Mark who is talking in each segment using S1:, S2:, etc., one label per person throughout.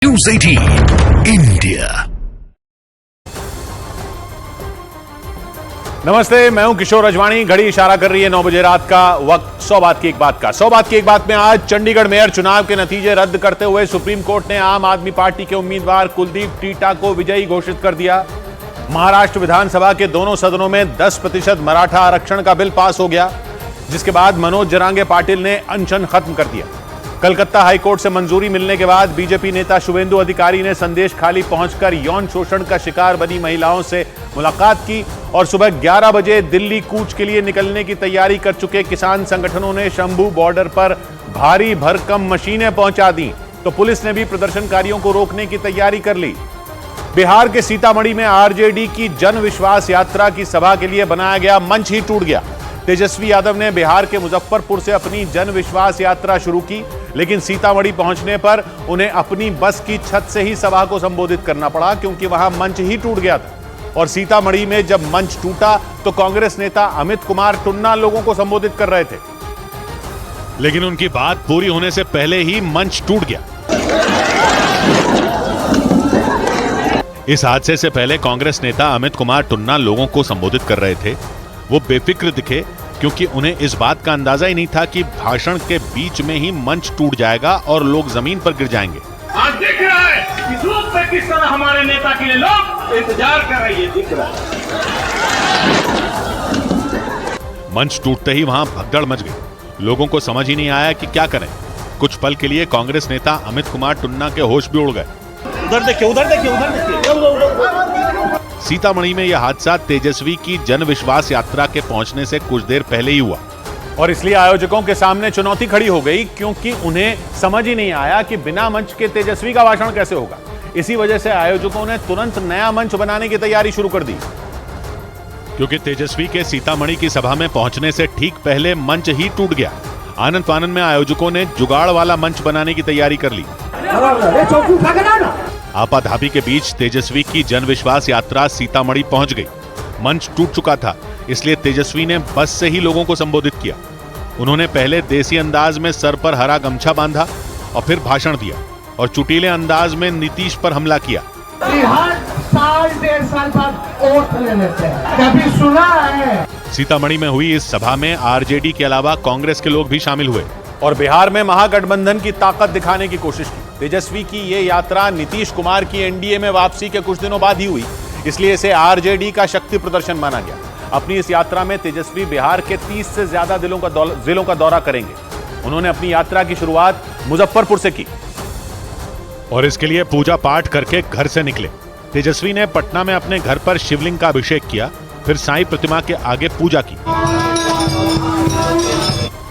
S1: News 18 India.
S2: नमस्ते, मैं हूं किशोर अजवाणी। घड़ी इशारा कर रही है 9 बजे रात का वक्त। 100 बात की एक बात का 100 बात की एक बात में आज चंडीगढ़ मेयर चुनाव के नतीजे रद्द करते हुए सुप्रीम कोर्ट ने आम आदमी पार्टी के उम्मीदवार कुलदीप टीटा को विजयी घोषित कर दिया। महाराष्ट्र विधानसभा के दोनों सदनों में 10% मराठा आरक्षण का बिल पास हो गया, जिसके बाद मनोज जरांगे पाटिल ने अनशन खत्म कर दिया। कलकत्ता हाईकोर्ट से मंजूरी मिलने के बाद बीजेपी नेता शुभेंदु अधिकारी ने संदेश खाली पहुंचकर यौन शोषण का शिकार बनी महिलाओं से मुलाकात की और सुबह 11 बजे दिल्ली कूच के लिए निकलने की तैयारी कर चुके किसान संगठनों ने शंभू बॉर्डर पर भारी भरकम मशीनें पहुंचा दी, तो पुलिस ने भी प्रदर्शनकारियों को रोकने की तैयारी कर ली। बिहार के सीतामढ़ी में आरजेडी की जन विश्वास यात्रा की सभा के लिए बनाया गया मंच ही टूट गया। तेजस्वी यादव ने बिहार के मुजफ्फरपुर से अपनी जन विश्वास यात्रा शुरू की, लेकिन सीतामढ़ी पहुंचने पर उन्हें अपनी बस की छत से ही सभा को संबोधित करना पड़ा, क्योंकि वहां मंच ही टूट गया था। और सीतामढ़ी में जब मंच टूटा तो कांग्रेस नेता अमित कुमार टुन्ना लोगों को संबोधित कर रहे थे, लेकिन उनकी बात पूरी होने से पहले ही मंच टूट गया। इस हादसे से पहले कांग्रेस नेता अमित कुमार टुन्ना लोगों को संबोधित कर रहे थे। वो बेफिक्र दिखे, क्योंकि उन्हें इस बात का अंदाजा ही नहीं था कि भाषण के बीच में ही मंच टूट जाएगा और लोग जमीन पर गिर जाएंगे।
S3: आज दिख रहा है कि धूप में किस तरह हमारे नेता के लिए लोग इंतजार कर रहे हैं, दिख रहा है।
S2: मंच टूटते ही वहां भगदड़ मच गई। लोगों को समझ ही नहीं आया कि क्या करें। कुछ पल के लिए कांग्रेस नेता अमित कुमार टुन्ना के होश भी उड़ गए।
S3: उधर देखिए, उधर देखिए, उधर देखिए।
S2: सीतामढ़ी में यह हादसा तेजस्वी की जन विश्वास यात्रा के पहुंचने से कुछ देर पहले ही हुआ और इसलिए आयोजकों के सामने चुनौती खड़ी हो गई, क्योंकि उन्हें समझ ही नहीं आया कि बिना मंच के तेजस्वी का भाषण कैसे होगा। इसी वजह से आयोजकों ने तुरंत नया मंच बनाने की तैयारी शुरू कर दी, क्योंकि तेजस्वी के सीतामढ़ी की सभा में पहुंचने से ठीक पहले मंच ही टूट गया। आनंद फानंद में आयोजकों ने जुगाड़ वाला मंच बनाने की तैयारी कर ली। आपाधापी के बीच तेजस्वी की जन विश्वास यात्रा सीतामढ़ी पहुंच गई। मंच टूट चुका था, इसलिए तेजस्वी ने बस से ही लोगों को संबोधित किया। उन्होंने पहले देसी अंदाज में सर पर हरा गमछा बांधा और फिर भाषण दिया और चुटीले अंदाज में नीतीश पर हमला किया।
S4: साल डेढ़ साल बाद वोट लेने से कभी सुना है?
S2: सीतामढ़ी में हुई इस सभा में आरजेडी के अलावा कांग्रेस के लोग भी शामिल हुए और बिहार में महागठबंधन की ताकत दिखाने की कोशिश की। तेजस्वी की ये यात्रा नीतीश कुमार की एनडीए में वापसी के कुछ दिनों बाद ही हुई, इसलिए इसे आरजेडी का शक्ति प्रदर्शन माना गया। अपनी इस यात्रा में तेजस्वी बिहार के 30 से ज्यादा जिलों का दौरा करेंगे। उन्होंने अपनी यात्रा की शुरुआत मुजफ्फरपुर से की और इसके लिए पूजा पाठ करके घर से निकले। तेजस्वी ने पटना में अपने घर पर शिवलिंग का अभिषेक किया, फिर साईं प्रतिमा के आगे पूजा की।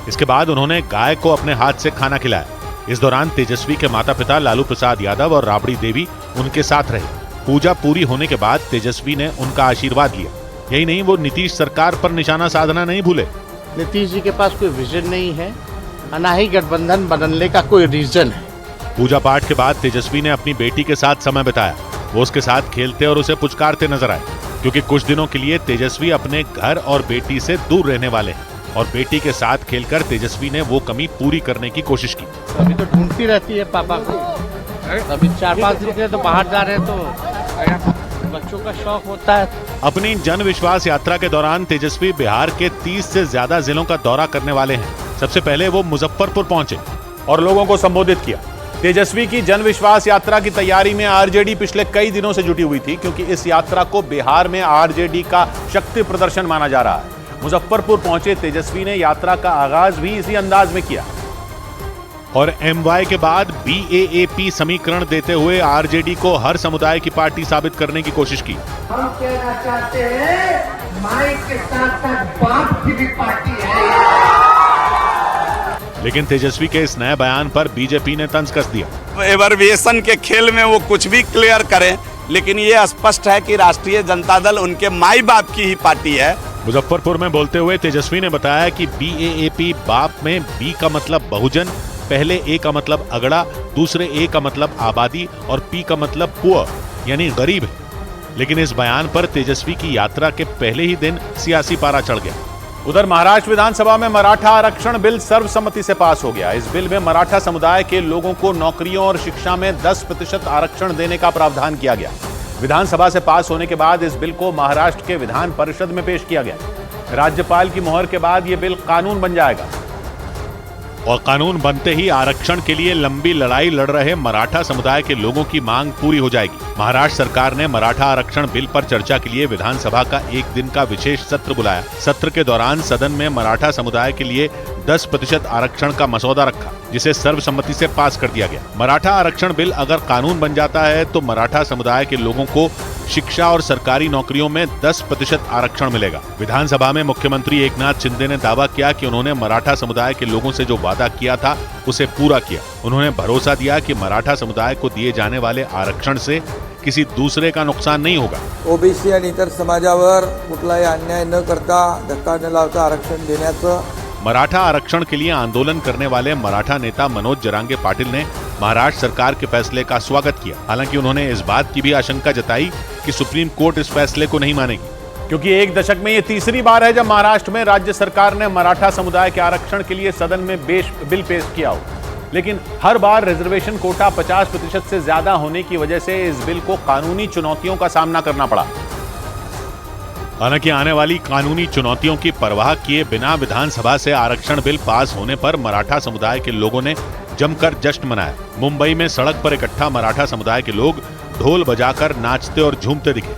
S2: इसके बाद उन्होंने गाय को अपने हाथ से खाना खिलाया। इस दौरान तेजस्वी के माता पिता लालू प्रसाद यादव और राबड़ी देवी उनके साथ रहे। पूजा पूरी होने के बाद तेजस्वी ने उनका आशीर्वाद लिया। यही नहीं, वो नीतीश सरकार पर निशाना साधना नहीं भूले।
S4: नीतीश जी के पास कोई विजन नहीं है, ना ही गठबंधन बनने का कोई रीजन है।
S2: पूजा पाठ के बाद तेजस्वी ने अपनी बेटी के साथ समय बिताया। वो उसके साथ खेलते और उसे पुचकारते नजर आए, क्योंकि कुछ दिनों के लिए तेजस्वी अपने घर और बेटी से दूर रहने वाले हैं और बेटी के साथ खेलकर तेजस्वी ने वो कमी पूरी करने की कोशिश की।
S4: अभी तो ढूंढती रहती है पापा को। अभी 4-5 दिन के तो बाहर जा रहे हैं, तो बच्चों का शौक होता है।
S2: अपनी जन विश्वास यात्रा के दौरान तेजस्वी बिहार के 30 से ज्यादा जिलों का दौरा करने वाले हैं। सबसे पहले वो मुजफ्फरपुर पहुंचे और लोगों को संबोधित किया। तेजस्वी की जन विश्वास यात्रा की तैयारी में आरजेडी पिछले कई दिनों से जुटी हुई थी, क्योंकि इस यात्रा को बिहार में आरजेडी का शक्ति प्रदर्शन माना जा रहा है। मुजफ्फरपुर पहुंचे तेजस्वी ने यात्रा का आगाज भी इसी अंदाज में किया और एमवाई के बाद बीएएपी समीकरण देते हुए आरजेडी को हर समुदाय की पार्टी साबित करने की कोशिश की।
S4: हम कहना चाहते हैं, माई के साथ साथ बाप की भी पार्टी है।
S2: लेकिन तेजस्वी के इस नए बयान पर बीजेपी ने तंज कस दिया।
S5: एवरवेशन के खेल में वो कुछ भी क्लियर करें, लेकिन ये स्पष्ट है कि राष्ट्रीय जनता दल उनके माई बाप की ही पार्टी है।
S2: मुजफ्फरपुर में बोलते हुए तेजस्वी ने बताया कि बीएएपी बाप में बी का मतलब बहुजन, पहले ए का मतलब अगड़ा, दूसरे ए का मतलब आबादी और पी का मतलब पुअर यानी गरीब है। लेकिन इस बयान पर तेजस्वी की यात्रा के पहले ही दिन सियासी पारा चढ़ गया। उधर महाराष्ट्र विधानसभा में मराठा आरक्षण बिल सर्वसम्मति से पास हो गया। इस बिल में मराठा समुदाय के लोगों को नौकरियों और शिक्षा में 10% आरक्षण देने का प्रावधान किया गया। विधानसभा से पास होने के बाद इस बिल को महाराष्ट्र के विधान परिषद में पेश किया गया। राज्यपाल की मुहर के बाद यह बिल कानून बन जाएगा और कानून बनते ही आरक्षण के लिए लंबी लड़ाई लड़ रहे मराठा समुदाय के लोगों की मांग पूरी हो जाएगी। महाराष्ट्र सरकार ने मराठा आरक्षण बिल पर चर्चा के लिए विधानसभा का एक दिन का विशेष सत्र बुलाया। सत्र के दौरान सदन में मराठा समुदाय के लिए 10% आरक्षण का मसौदा रखा, जिसे सर्वसम्मति से पास कर दिया गया। मराठा आरक्षण बिल अगर कानून बन जाता है तो मराठा समुदाय के लोगों को शिक्षा और सरकारी नौकरियों में 10% आरक्षण मिलेगा। विधानसभा में मुख्यमंत्री एकनाथ शिंदे ने दावा किया कि उन्होंने मराठा समुदाय के लोगों से जो वादा किया था उसे पूरा किया। उन्होंने भरोसा दिया कि मराठा समुदाय को दिए जाने वाले आरक्षण से किसी दूसरे का नुकसान नहीं होगा।
S6: ओबीसी आणि इतर समाजावर कुठलाही अन्याय न करता, धक्का न लावता आरक्षण देण्याचं।
S2: मराठा आरक्षण के लिए आंदोलन करने वाले मराठा नेता मनोज जरांगे पाटिल ने महाराष्ट्र सरकार के फैसले का स्वागत किया। हालांकि उन्होंने इस बात की भी आशंका जताई कि सुप्रीम कोर्ट इस फैसले को नहीं मानेगी, क्योंकि एक दशक में ये तीसरी बार है जब महाराष्ट्र में राज्य सरकार ने मराठा समुदाय के आरक्षण के लिए सदन में बिल पेश किया हो। लेकिन हर बार रिजर्वेशन कोटा 50% से ज्यादा होने की वजह से इस बिल को कानूनी चुनौतियों का सामना करना पड़ा। हालांकि आने वाली कानूनी चुनौतियों की परवाह किए बिना विधानसभा से आरक्षण बिल पास होने पर मराठा समुदाय के लोगों ने जमकर जश्न मनाया। मुंबई में सड़क पर इकट्ठा मराठा समुदाय के लोग ढोल बजाकर नाचते और झूमते दिखे।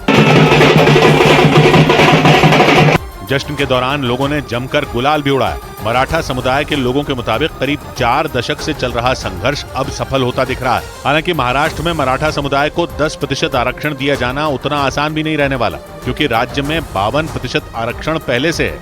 S2: जश्न के दौरान लोगों ने जमकर गुलाल भी उड़ाया। मराठा समुदाय के लोगों के मुताबिक करीब 4 दशक से चल रहा संघर्ष अब सफल होता दिख रहा है। हालांकि महाराष्ट्र में मराठा समुदाय को 10% आरक्षण दिया जाना उतना आसान भी नहीं रहने वाला, क्योंकि राज्य में 52% आरक्षण पहले से है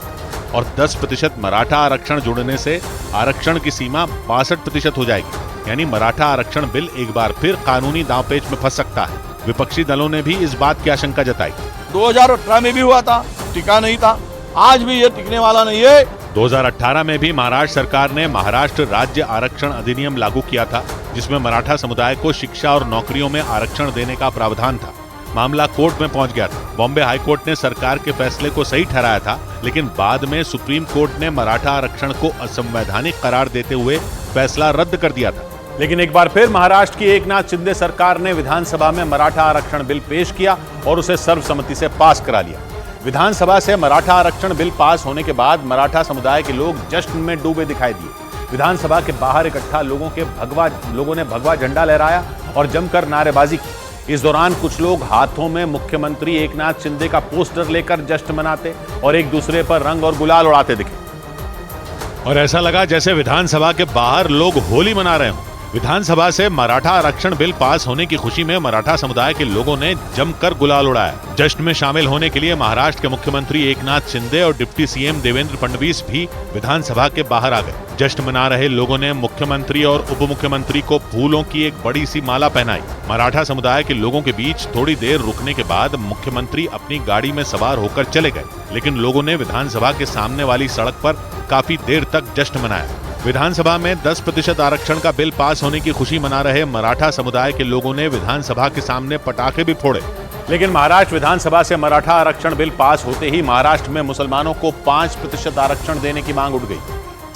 S2: और 10% मराठा आरक्षण जुड़ने से आरक्षण की सीमा 62% हो जाएगी। यानी मराठा आरक्षण बिल एक बार फिर कानूनी दांवपेच में फंस सकता है। विपक्षी दलों ने भी इस बात की आशंका जताई।
S7: 2018 में भी हुआ था, टिका नहीं था, आज भी ये टिकने वाला नहीं है।
S2: 2018 में भी महाराष्ट्र सरकार ने महाराष्ट्र राज्य आरक्षण अधिनियम लागू किया था, जिसमें मराठा समुदाय को शिक्षा और नौकरियों में आरक्षण देने का प्रावधान था। मामला कोर्ट में पहुंच गया था। बॉम्बे हाई कोर्ट ने सरकार के फैसले को सही ठहराया था, लेकिन बाद में सुप्रीम कोर्ट ने मराठा आरक्षण को असंवैधानिक करार देते हुए फैसला रद्द कर दिया था। लेकिन एक बार फिर महाराष्ट्र की एकनाथ शिंदे सरकार ने विधानसभा में मराठा आरक्षण बिल पेश किया और उसे सर्वसम्मति से पास करा लिया। विधानसभा से मराठा आरक्षण बिल पास होने के बाद मराठा समुदाय के लोग जश्न में डूबे दिखाई दिए। विधानसभा के बाहर इकट्ठा लोगों ने भगवा झंडा लहराया और जमकर नारेबाजी की। इस दौरान कुछ लोग हाथों में मुख्यमंत्री एकनाथ शिंदे का पोस्टर लेकर जश्न मनाते और एक दूसरे पर रंग और गुलाल उड़ाते दिखे और ऐसा लगा जैसे विधानसभा के बाहर लोग होली मना रहे हों। विधानसभा से मराठा आरक्षण बिल पास होने की खुशी में मराठा समुदाय के लोगों ने जमकर गुलाल उड़ाया। जश्न में शामिल होने के लिए महाराष्ट्र के मुख्यमंत्री एकनाथ शिंदे और डिप्टी सीएम देवेंद्र फडणवीस भी विधानसभा के बाहर आ गए। जश्न मना रहे लोगों ने मुख्यमंत्री और उप मुख्यमंत्री को फूलों की एक बड़ी सी माला पहनाई। मराठा समुदाय के लोगों के बीच थोड़ी देर रुकने के बाद मुख्यमंत्री अपनी गाड़ी में सवार होकर चले गए, लेकिन लोगों ने विधानसभा के सामने वाली सड़क पर काफी देर तक जश्न मनाया। विधानसभा में 10% आरक्षण का बिल पास होने की खुशी मना रहे मराठा समुदाय के लोगों ने विधानसभा के सामने पटाखे भी फोड़े। लेकिन महाराष्ट्र विधानसभा से मराठा आरक्षण बिल पास होते ही महाराष्ट्र में मुसलमानों को 5% आरक्षण देने की मांग उठ गई।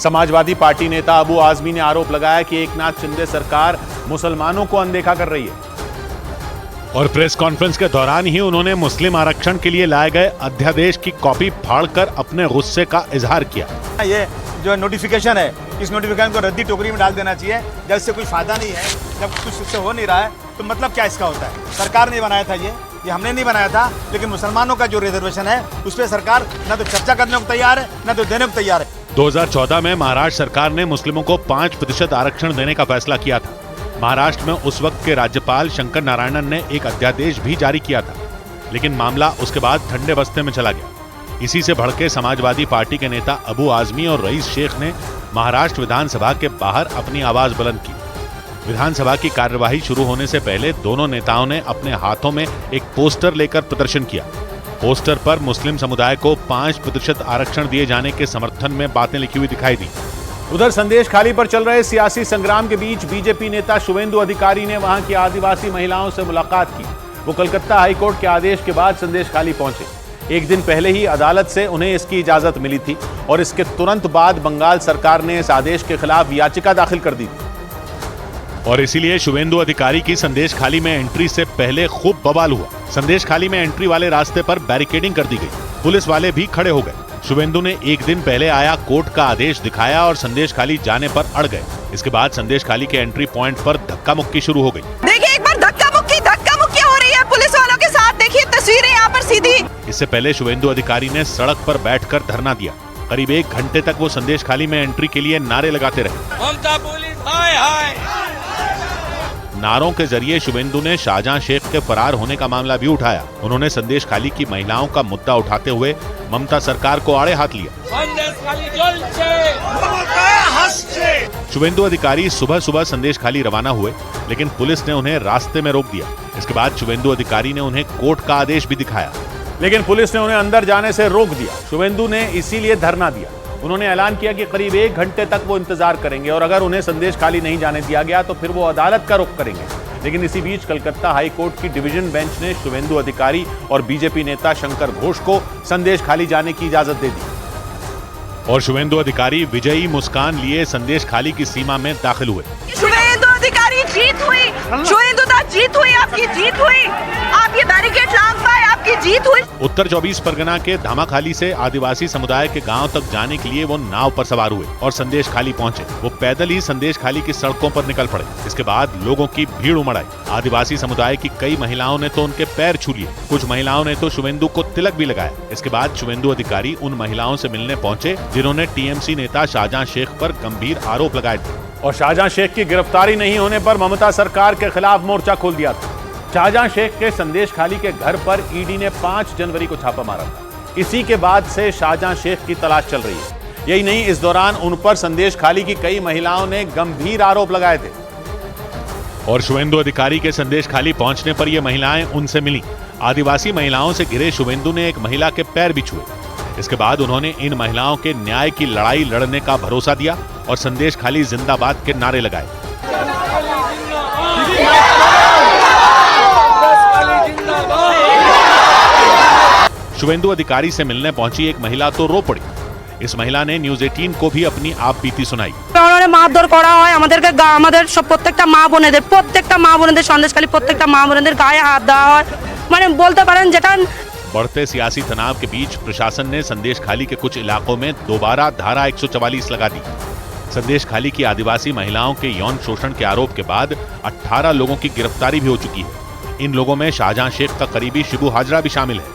S2: समाजवादी पार्टी नेता अबू आजमी ने आरोप लगाया कि एकनाथ शिंदे सरकार मुसलमानों को अनदेखा कर रही है और प्रेस कॉन्फ्रेंस के दौरान ही उन्होंने मुस्लिम आरक्षण के लिए लाए गए अध्यादेश की कॉपी फाड़कर अपने गुस्से का इजहार किया।
S7: ये जो नोटिफिकेशन है, इस नोटिफिकेशन को रद्दी टोकरी में डाल देना चाहिए। जब इससे कोई फायदा नहीं है, जब कुछ इससे हो नहीं रहा है, तो मतलब क्या इसका होता है? सरकार ने बनाया था ये हमने नहीं बनाया था। लेकिन मुसलमानों का जो रिजर्वेशन है उस पर सरकार न तो चर्चा करने को तैयार है, न तो देने को तैयार है।
S2: 2014 में महाराष्ट्र सरकार ने मुस्लिमों को 5% आरक्षण देने का फैसला किया था। महाराष्ट्र में उस वक्त के राज्यपाल शंकर नारायणन ने एक अध्यादेश भी जारी किया था, लेकिन मामला उसके बाद ठंडे बस्ते में चला गया। इसी से भड़के समाजवादी पार्टी के नेता अबू आजमी और रईस शेख ने महाराष्ट्र विधानसभा के बाहर अपनी आवाज बुलंद की। विधानसभा की कार्यवाही शुरू होने से पहले दोनों नेताओं ने अपने हाथों में एक पोस्टर लेकर प्रदर्शन किया। पोस्टर पर मुस्लिम समुदाय को 5% आरक्षण दिए जाने के समर्थन में बातें लिखी हुई दिखाई दी। उधर संदेश खाली पर चल रहे सियासी संग्राम के बीच बीजेपी नेता शुवेंदु अधिकारी ने वहां की आदिवासी महिलाओं से मुलाकात की। वो कलकत्ता हाईकोर्ट के आदेश के बाद संदेश खाली पहुंचे। एक दिन पहले ही अदालत से उन्हें इसकी इजाजत मिली थी और इसके तुरंत बाद बंगाल सरकार ने इस आदेश के खिलाफ याचिका दाखिल कर दी थी।
S8: और इसीलिए शुभेंदु अधिकारी की संदेश खाली में एंट्री से पहले खूब बवाल हुआ। संदेश खाली में एंट्री वाले रास्ते पर बैरिकेडिंग कर दी गई, पुलिस वाले भी खड़े हो गए। शुभेंदु ने एक दिन पहले आया कोर्ट का आदेश दिखाया और संदेश खाली जाने पर अड़ गए। इसके बाद संदेश खाली के एंट्री पॉइंट पर धक्का मुक्की शुरू हो गई।
S9: देखिए एक बार धक्का मुक्की हो रही है पुलिस वालों के साथ। देखिए तस्वीरें यहाँ पर सीधी।
S8: इससे पहले शुभेंदु अधिकारी ने सड़क पर बैठकर धरना दिया। करीब 1 घंटे तक वो संदेश खाली में एंट्री के लिए नारे लगाते रहे।
S3: ममता पुलिस हाय हाय।
S8: नारों के जरिए शुभेंदु ने शाहजहां शेख के फरार होने का मामला भी उठाया। उन्होंने संदेश खाली की महिलाओं का मुद्दा उठाते हुए ममता सरकार को आड़े हाथ लिया। शुभेंदु अधिकारी सुबह सुबह संदेश खाली रवाना हुए, लेकिन पुलिस ने उन्हें रास्ते में रोक दिया। इसके बाद शुभेंदु अधिकारी ने उन्हें कोर्ट का आदेश भी दिखाया,
S2: लेकिन पुलिस ने उन्हें अंदर जाने से रोक दिया। शुभेंदु ने इसीलिए धरना दिया। उन्होंने ऐलान किया कि करीब 1 घंटे तक वो इंतजार करेंगे और अगर उन्हें संदेश खाली नहीं जाने दिया गया तो फिर वो अदालत का रुख करेंगे। लेकिन इसी बीच कलकत्ता हाई कोर्ट की डिवीजन बेंच ने शुभेंदु अधिकारी और बीजेपी नेता शंकर घोष को संदेश खाली जाने की इजाजत दे दी
S8: और शुभेंदु अधिकारी विजयी मुस्कान लिए संदेश खाली की सीमा में दाखिल हुए।
S9: शुभेंदु अधिकारी जीत हुई, शुभेंदु दा जीत हुई, आपकी जीत हुई, आप ये बैरिकेड लांघ पाए, आपकी जीत हुई।
S8: उत्तर 24 परगना के धामाखाली से आदिवासी समुदाय के गांव तक जाने के लिए वो नाव पर सवार हुए और संदेश खाली पहुंचे। वो पैदल ही संदेश खाली की सड़कों पर निकल पड़े। इसके बाद लोगों की भीड़ उमड़ आई। आदिवासी समुदाय की कई महिलाओं ने तो उनके पैर छू लिए, कुछ महिलाओं ने तो शुभेंदु को तिलक भी लगाया। इसके बाद शुभेंदु अधिकारी उन महिलाओं से मिलने पहुंचे जिन्होंने टीएमसी नेता शाहजहां शेख पर गंभीर आरोप लगाए थे
S2: और शाहजहां शेख की गिरफ्तारी नहीं होने पर ममता सरकार के खिलाफ मोर्चा खोल दिया था। शाहजहां शेख के संदेश खाली के घर पर ईडी ने 5 जनवरी को छापा मारा था। इसी के बाद से शाहजहां शेख की तलाश चल रही है। यही नहीं, इस दौरान उन पर संदेश खाली की कई महिलाओं ने गंभीर आरोप लगाए थे
S8: और शुभेंदु अधिकारी के संदेश खाली पहुंचने पर ये महिलाएं उनसे मिली। आदिवासी महिलाओं से घिरे शुभेंदु ने एक महिला के पैर भी छुए। इसके बाद उन्होंने इन महिलाओं के न्याय की लड़ाई लड़ने का भरोसा दिया और संदेश खाली जिंदाबाद के नारे लगाए। शुभेंदु अधिकारी से मिलने पहुंची एक महिला तो रो पड़ी। इस महिला ने न्यूज 18 को भी अपनी आप बीती सुनाई।
S10: उन्होंने मारधर करा হয় আমাদেরকে আমাদের সব প্রত্যেকটা মা বোনেদের সন্দেশখালী প্রত্যেকটা মা বোনেদের গায়ে হাত দেওয়া হয়, মানে বলতে পারেন যেটা।
S8: बढ़ते सियासी तनाव के बीच प्रशासन ने संदेश खाली के कुछ इलाकों में दोबारा धारा 144 लगा दी। संदेश खाली की आदिवासी महिलाओं के यौन शोषण के आरोप के बाद 18 लोगों की गिरफ्तारी भी हो चुकी है। इन लोगों में शाहजहां शेख का करीबी शिबू हाजरा भी शामिल है।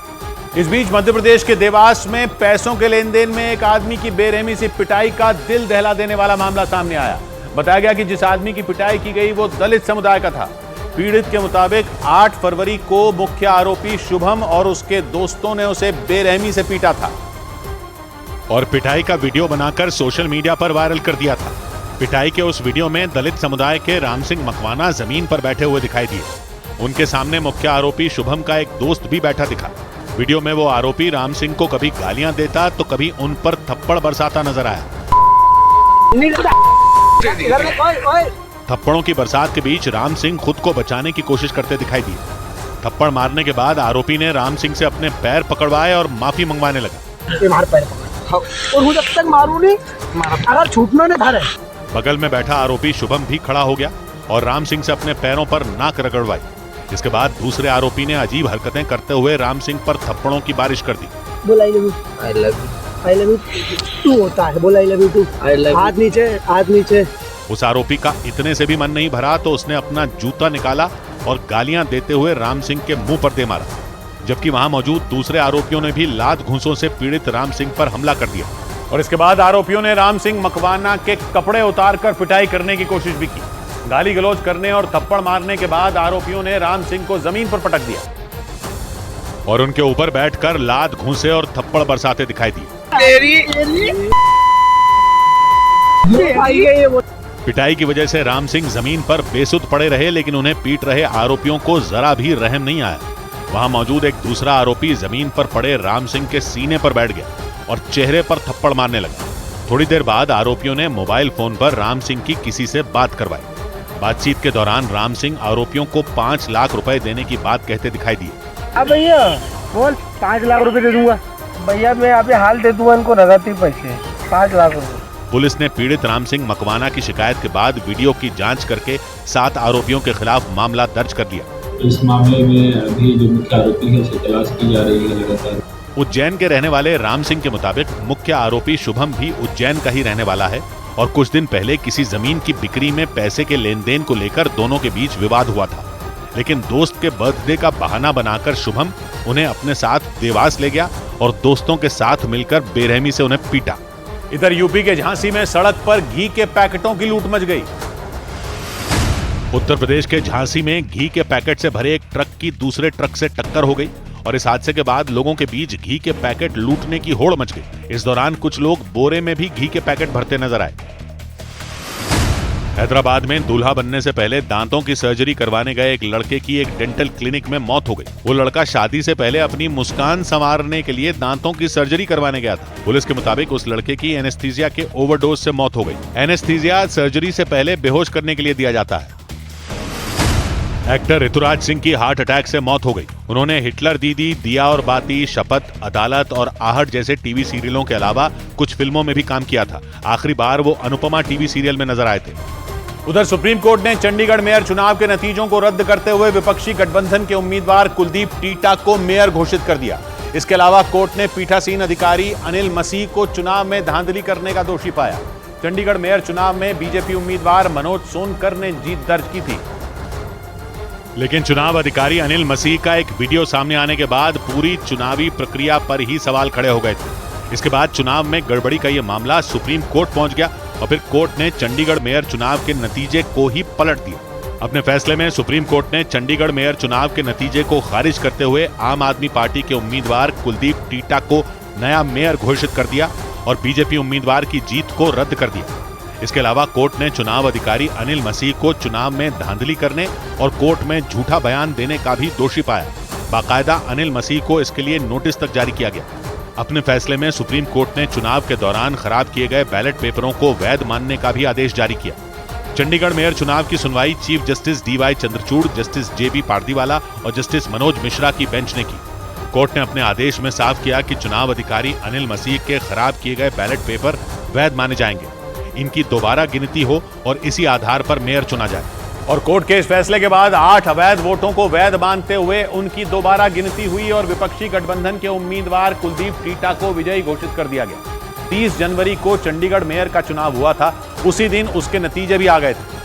S2: इस बीच मध्य प्रदेश के देवास में पैसों के लेन देन में एक आदमी की बेरहमी से पिटाई का दिल दहला देने वाला मामला सामने आया। बताया गया कि जिस आदमी की पिटाई की गई वो दलित समुदाय का था। पीड़ित के मुताबिक 8 फरवरी को मुख्य आरोपी शुभम और उसके दोस्तों ने उसे बेरहमी से पीटा था
S8: और पिटाई का वीडियो बनाकर सोशल मीडिया पर वायरल कर दिया था। पिटाई के उस वीडियो में दलित समुदाय के राम सिंह मकवाना जमीन पर बैठे हुए दिखाई दिए। उनके सामने मुख्य आरोपी शुभम का एक दोस्त भी बैठा दिखा। वीडियो में वो आरोपी राम सिंह को कभी गालियां देता तो कभी उन पर थप्पड़ बरसाता नजर आया। थप्पड़ों की बरसात के बीच राम सिंह खुद को बचाने की कोशिश करते दिखाई दिए। थप्पड़ मारने के बाद आरोपी ने राम सिंह से अपने पैर पकड़वाए और माफी मंगवाने लगा।
S11: और मुझे तक मारू नहीं, अगर छूटना नहीं था।
S8: बगल में बैठा आरोपी शुभम भी खड़ा हो गया और राम सिंह से अपने पैरों पर नाक रगड़वाई। इसके बाद दूसरे आरोपी ने अजीब हरकतें करते हुए राम सिंह पर थप्पड़ों की बारिश कर दी।
S11: बोला आई लव यू तू होता है, बोला आई लव यू तू, हाथ नीचे।
S8: उस आरोपी का इतने से भी मन नहीं भरा तो उसने अपना जूता निकाला और गालियां देते हुए राम सिंह के मुंह पर दे मारा। जबकि वहां मौजूद दूसरे आरोपियों ने भी लात घूंसों से पीड़ित राम सिंह पर हमला कर दिया
S2: और इसके बाद आरोपियों ने राम सिंह मकवाना के कपड़े उतारकर पिटाई करने की कोशिश भी की। गाली गलौज करने और थप्पड़ मारने के बाद आरोपियों ने राम सिंह को जमीन पर पटक दिया
S8: और उनके ऊपर बैठकर लात घूंसे और थप्पड़ बरसाते दिखाई दिए। पिटाई की वजह से राम सिंह जमीन पर बेसुध पड़े रहे, लेकिन उन्हें पीट रहे आरोपियों को जरा भी रहम नहीं आया। वहां मौजूद एक दूसरा आरोपी जमीन पर पड़े राम सिंह के सीने पर बैठ गया और चेहरे पर थप्पड़ मारने लगा। थोड़ी देर बाद आरोपियों ने मोबाइल फोन पर राम सिंह की किसी से बात करवाई। बातचीत के दौरान राम सिंह आरोपियों को 5 लाख रुपए देने की बात कहते दिखाई दिए।
S11: अब भैया बोल 5 लाख रुपए दे दूंगा भैया, मैं अभी हाल दे दूंगा इनको नगद ही पैसे 5 लाख रुपए।
S8: पुलिस ने पीड़ित राम सिंह मकवाना की शिकायत के बाद वीडियो की जांच करके 7 आरोपियों के खिलाफ मामला दर्ज कर लिया।
S12: इस मामले में अभी जो मुख्य आरोपी है उसे तलाश की जा रही है लगातार।
S8: उज्जैन के रहने वाले राम सिंह के मुताबिक मुख्य आरोपी शुभम भी उज्जैन का ही रहने वाला है और कुछ दिन पहले किसी जमीन की बिक्री में पैसे के लेन देन को लेकर दोनों के बीच विवाद हुआ था, लेकिन दोस्त के बर्थडे का बहाना बनाकर शुभम उन्हें अपने साथ देवास ले गया और दोस्तों के साथ मिलकर बेरहमी से उन्हें पीटा।
S2: इधर यूपी के झांसी में सड़क पर घी के पैकेटों की लूट मच गई।
S8: उत्तर प्रदेश के झांसी में घी के पैकेट से भरे एक ट्रक की दूसरे ट्रक से टक्कर हो गई और इस हादसे के बाद लोगों के बीच घी के पैकेट लूटने की होड़ मच गई। इस दौरान कुछ लोग बोरे में भी घी के पैकेट भरते नजर आए। हैदराबाद में दूल्हा बनने से पहले दांतों की सर्जरी करवाने गए एक लड़के की एक डेंटल क्लिनिक में मौत हो गई। वो लड़का शादी से पहले अपनी मुस्कान संवारने के लिए दांतों की सर्जरी करवाने गया था। पुलिस के मुताबिक उस लड़के की एनेस्थीसिया के ओवरडोज से मौत हो गई। एनेस्थीसिया सर्जरी से पहले बेहोश करने के लिए दिया जाता है। एक्टर ऋतुराज सिंह की हार्ट अटैक से मौत हो गई। उन्होंने हिटलर दीदी, दिया और बाती, शपथ, अदालत और आहट जैसे टीवी सीरियलों के अलावा कुछ फिल्मों में भी काम किया था। आखिरी बार वो अनुपमा टीवी सीरियल में नजर आए थे।
S2: उधर सुप्रीम कोर्ट ने चंडीगढ़ मेयर चुनाव के नतीजों को रद्द करते हुए विपक्षी गठबंधन के उम्मीदवार कुलदीप टीटा को मेयर घोषित कर दिया। इसके अलावा कोर्ट ने पीठासीन अधिकारी अनिल मसीह को चुनाव में धांधली करने का दोषी पाया। चंडीगढ़ मेयर चुनाव में बीजेपी उम्मीदवार मनोज सोनकर ने जीत दर्ज की थी,
S8: लेकिन चुनाव अधिकारी अनिल मसीह का एक वीडियो सामने आने के बाद पूरी चुनावी प्रक्रिया पर ही सवाल खड़े हो गए थे। इसके बाद चुनाव में गड़बड़ी का यह मामला सुप्रीम कोर्ट पहुंच गया और फिर कोर्ट ने चंडीगढ़ मेयर चुनाव के नतीजे को ही पलट दिया। अपने फैसले में सुप्रीम कोर्ट ने चंडीगढ़ मेयर चुनाव के नतीजे को खारिज करते हुए आम आदमी पार्टी के उम्मीदवार कुलदीप टीटा को नया मेयर घोषित कर दिया और बीजेपी उम्मीदवार की जीत को रद्द कर दिया। इसके अलावा कोर्ट ने चुनाव अधिकारी अनिल मसीह को चुनाव में धांधली करने और कोर्ट में झूठा बयान देने का भी दोषी पाया। बाकायदा अनिल मसीह को इसके लिए नोटिस तक जारी किया गया। अपने फैसले में सुप्रीम कोर्ट ने चुनाव के दौरान खराब किए गए बैलेट पेपरों को वैध मानने का भी आदेश जारी किया। चंडीगढ़ मेयर चुनाव की सुनवाई chief justice DY Chandrachud, justice JB Pardiwala और जस्टिस मनोज मिश्रा की बेंच ने की। कोर्ट ने अपने आदेश में साफ किया कि चुनाव अधिकारी अनिल मसीह के खराब किए गए बैलेट पेपर वैध माने जाएंगे, इनकी दोबारा गिनती हो और इसी आधार पर मेयर चुना जाए।
S2: और कोर्ट के इस फैसले के बाद 8 अवैध वोटों को वैध मानते हुए उनकी दोबारा गिनती हुई और विपक्षी गठबंधन के उम्मीदवार कुलदीप टीटा को विजयी घोषित कर दिया गया। 30 जनवरी को चंडीगढ़ मेयर का चुनाव हुआ था, उसी दिन उसके नतीजे भी आ गए थे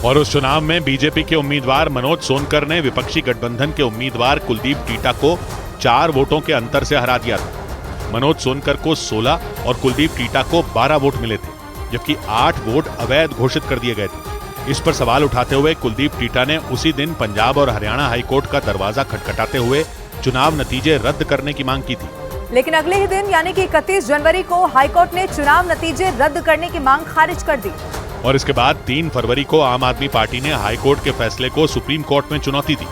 S8: और उस चुनाव में बीजेपी के उम्मीदवार मनोज सोनकर ने विपक्षी गठबंधन के उम्मीदवार कुलदीप टीटा को 4 वोटों के अंतर से हरा दिया था। मनोज सोनकर को 16 और कुलदीप टीटा को 12 वोट मिले थे, जबकि 8 वोट अवैध घोषित कर दिए गए थे। इस पर सवाल उठाते हुए कुलदीप टीटा ने उसी दिन पंजाब और हरियाणा हाईकोर्ट का दरवाजा खटखटाते हुए चुनाव नतीजे रद्द करने की मांग की थी।
S13: लेकिन अगले ही दिन यानी कि 31 जनवरी को हाईकोर्ट ने चुनाव नतीजे रद्द करने की मांग खारिज कर दी
S8: और इसके बाद 3 फरवरी को आम आदमी पार्टी ने हाईकोर्ट के फैसले को सुप्रीम कोर्ट में चुनौती दी।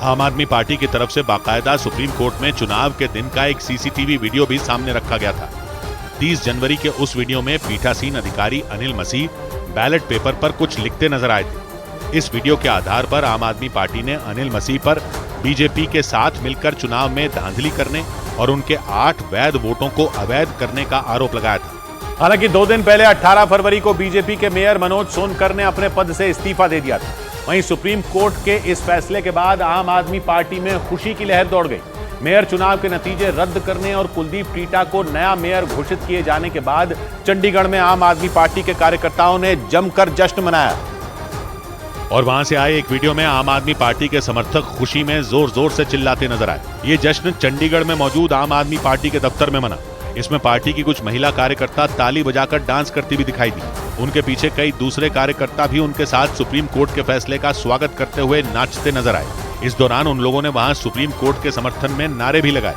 S8: आम आदमी पार्टी की तरफ से बाकायदा सुप्रीम कोर्ट में चुनाव के दिन का एक CCTV वीडियो भी सामने रखा गया था। 30 जनवरी के उस वीडियो में पीठासीन अधिकारी अनिल मसीह बैलेट पेपर पर कुछ लिखते नजर आए थे। इस वीडियो के आधार पर आम आदमी पार्टी ने अनिल मसीह पर बीजेपी के साथ मिलकर चुनाव में धांधली करने और उनके 8 वैध वोटों को अवैध करने का आरोप लगाया था।
S2: हालांकि 2 दिन पहले 18 फरवरी को बीजेपी के मेयर मनोज सोनकर ने अपने पद से इस्तीफा दे दिया था। वहीं सुप्रीम कोर्ट के इस फैसले के बाद आम आदमी पार्टी में खुशी की लहर दौड़ गई। मेयर चुनाव के नतीजे रद्द करने और कुलदीप टीटा को नया मेयर घोषित किए जाने के बाद चंडीगढ़ में आम आदमी पार्टी के कार्यकर्ताओं ने जमकर जश्न मनाया
S8: और वहां से आए एक वीडियो में आम आदमी पार्टी के समर्थक खुशी में जोर जोर से चिल्लाते नजर आए। ये जश्न चंडीगढ़ में मौजूद आम आदमी पार्टी के दफ्तर में मना। इसमें पार्टी की कुछ महिला कार्यकर्ता ताली बजाकर डांस करती भी दिखाई दी। उनके पीछे कई दूसरे कार्यकर्ता भी उनके साथ सुप्रीम कोर्ट के फैसले का स्वागत करते हुए नाचते नजर आए। इस दौरान उन लोगों ने वहां सुप्रीम कोर्ट के समर्थन में नारे भी लगाए।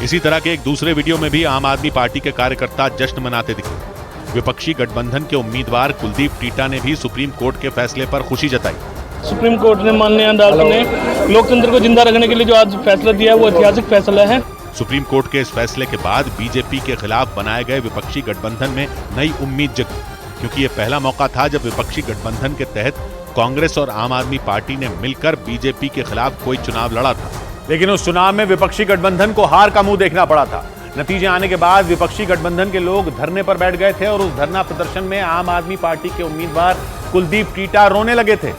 S8: इसी तरह के एक दूसरे वीडियो में भी आम आदमी पार्टी के कार्यकर्ता जश्न मनाते दिखे। विपक्षी गठबंधन के उम्मीदवार कुलदीप टीटा ने भी सुप्रीम कोर्ट के फैसले पर खुशी जताई।
S14: सुप्रीम कोर्ट ने माननीय अदालत ने लोकतंत्र को जिंदा रखने के लिए जो आज फैसला दिया वो ऐतिहासिक फैसला है।
S8: सुप्रीम कोर्ट के इस फैसले के बाद बीजेपी के खिलाफ बनाए गए विपक्षी गठबंधन में नई उम्मीद जगी, क्योंकि ये पहला मौका था जब विपक्षी गठबंधन के तहत कांग्रेस और आम आदमी पार्टी ने मिलकर बीजेपी के खिलाफ कोई चुनाव लड़ा था।
S2: लेकिन उस चुनाव में विपक्षी गठबंधन को हार का मुंह देखना पड़ा था। नतीजे आने के बाद विपक्षी गठबंधन के लोग धरने पर बैठ गए थे और उस धरना प्रदर्शन में आम आदमी पार्टी के उम्मीदवार कुलदीप टीटा रोने लगे थे।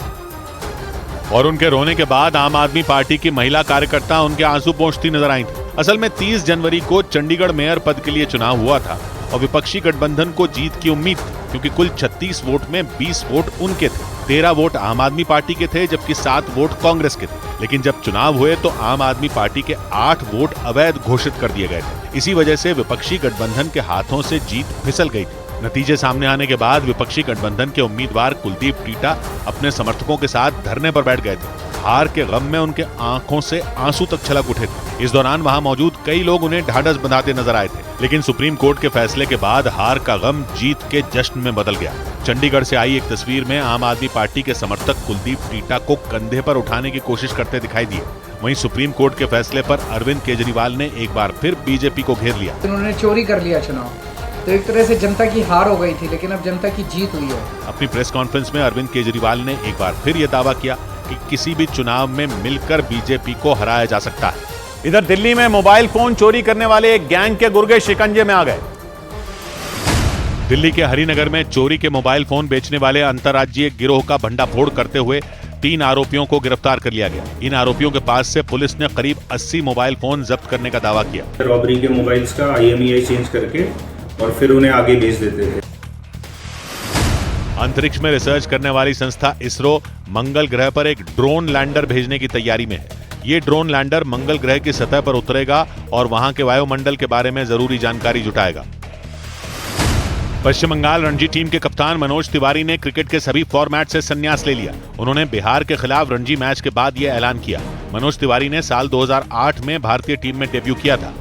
S8: और उनके रोने के बाद आम आदमी पार्टी की महिला कार्यकर्ता उनके आंसू पोंछती नजर आई थी। असल में 30 जनवरी को चंडीगढ़ मेयर पद के लिए चुनाव हुआ था और विपक्षी गठबंधन को जीत की उम्मीद थी, क्योंकि कुल 36 वोट में 20 वोट उनके थे, 13 वोट आम आदमी पार्टी के थे, जबकि 7 वोट कांग्रेस के थे। लेकिन जब चुनाव हुए तो आम आदमी पार्टी के 8 वोट अवैध घोषित कर दिए गए थे। इसी वजह से विपक्षी गठबंधन के हाथों से जीत फिसल गई थी। नतीजे सामने आने के बाद विपक्षी गठबंधन के उम्मीदवार कुलदीप टीटा अपने समर्थकों के साथ धरने पर बैठ गए थे। हार के गम में उनके आंखों से आंसू तक छलक उठे थे। इस दौरान वहां मौजूद कई लोग उन्हें ढांढस बंधाते नजर आए थे। लेकिन सुप्रीम कोर्ट के फैसले के बाद हार का गम जीत के जश्न में बदल गया। चंडीगढ़ से आई एक तस्वीर में आम आदमी पार्टी के समर्थक कुलदीप टीटा को कंधे पर उठाने की कोशिश करते दिखाई दिए। वहीं सुप्रीम कोर्ट के फैसले पर अरविंद केजरीवाल ने एक बार फिर बीजेपी को घेर लिया।
S15: उन्होंने चोरी कर लिया चुनाव, तो एक तरह से जनता की हार हो गई थी, लेकिन अब जनता की जीत हुई है।
S8: अपनी प्रेस कॉन्फ्रेंस में अरविंद केजरीवाल ने एक बार फिर यह दावा किया कि किसी भी चुनाव में मिलकर बीजेपी को हराया जा सकता है।
S2: इधर दिल्ली में मोबाइल फोन चोरी करने वाले एक गैंग के गुर्गे शिकंजे में आ गए।
S8: दिल्ली के हरिनगर में चोरी के मोबाइल फोन बेचने वाले अंतर्राज्यीय गिरोह का भंडाफोड़ करते हुए 3 आरोपियों को गिरफ्तार कर लिया गया। इन आरोपियों के पास से पुलिस ने करीब 80 मोबाइल फोन जब्त करने का दावा किया।
S16: रॉबरी के मोबाइल्स का IMEI चेंज करके और फिर उन्हें आगे भेज देते थे।
S8: अंतरिक्ष में रिसर्च करने वाली संस्था इसरो मंगल ग्रह पर एक ड्रोन लैंडर भेजने की तैयारी में है। ये ड्रोन लैंडर मंगल ग्रह की सतह पर उतरेगा और वहां के वायुमंडल के बारे में जरूरी जानकारी जुटाएगा। पश्चिम बंगाल रणजी टीम के कप्तान मनोज तिवारी ने क्रिकेट के सभी फॉर्मेट से संन्यास ले लिया। उन्होंने बिहार के खिलाफ रणजी मैच के बाद यह ऐलान किया। मनोज तिवारी ने साल 2008 में भारतीय टीम में डेब्यू किया था।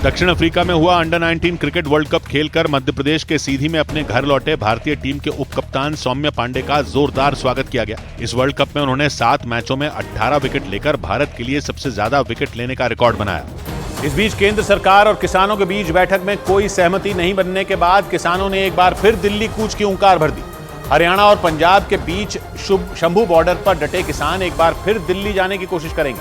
S8: दक्षिण अफ्रीका में हुआ अंडर 19 क्रिकेट वर्ल्ड कप खेलकर मध्य प्रदेश के सीधी में अपने घर लौटे भारतीय टीम के उप कप्तान सौम्य पांडे का जोरदार स्वागत किया गया। इस वर्ल्ड कप में उन्होंने 7 मैचों में 18 विकेट लेकर भारत के लिए सबसे ज्यादा विकेट लेने का रिकॉर्ड बनाया।
S2: इस बीच केंद्र सरकार और किसानों के बीच बैठक में कोई सहमति नहीं बनने के बाद किसानों ने एक बार फिर दिल्ली कूच की हुंकार भर दी। हरियाणा और पंजाब के बीच शंभू बॉर्डर पर डटे किसान एक बार फिर दिल्ली जाने की कोशिश करेंगे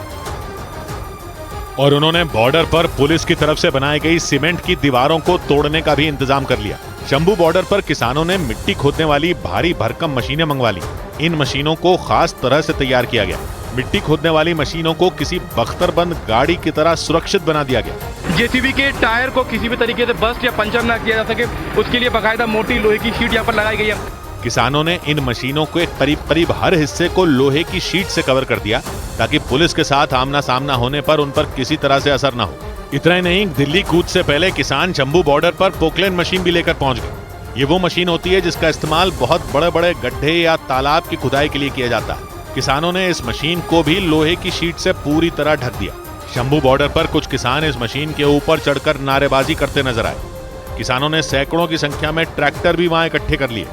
S8: और उन्होंने बॉर्डर पर पुलिस की तरफ से बनाई गई सीमेंट की दीवारों को तोड़ने का भी इंतजाम कर लिया। शंभू बॉर्डर पर किसानों ने मिट्टी खोदने वाली भारी भरकम मशीनें मंगवा ली। इन मशीनों को खास तरह से तैयार किया गया। मिट्टी खोदने वाली मशीनों को किसी बख्तरबंद गाड़ी की तरह सुरक्षित बना दिया गया।
S14: जेसीबी के टायर को किसी भी तरीके से बस्ट या पंचर न किया जा सके, उसके लिए बाकायदा मोटी लोहे की शीट यहाँ पर लगाई गई है।
S8: किसानों ने इन मशीनों के करीब हर हिस्से को लोहे की शीट से कवर कर दिया ताकि पुलिस के साथ आमना सामना होने पर उन पर किसी तरह से असर न हो। इतना ही नहीं, दिल्ली कूच से पहले किसान शंभू बॉर्डर पर पोकलेन मशीन भी लेकर पहुंच गए। ये वो मशीन होती है जिसका इस्तेमाल बहुत बड़े बड़े गड्ढे या तालाब की खुदाई के लिए किया जाता है। किसानों ने इस मशीन को भी लोहे की शीट से पूरी तरह ढक दिया। शंभू बॉर्डर पर कुछ किसान इस मशीन के ऊपर चढ़कर नारेबाजी करते नजर आए। किसानों ने सैकड़ों की संख्या में ट्रैक्टर भी वहां इकट्ठे कर लिए।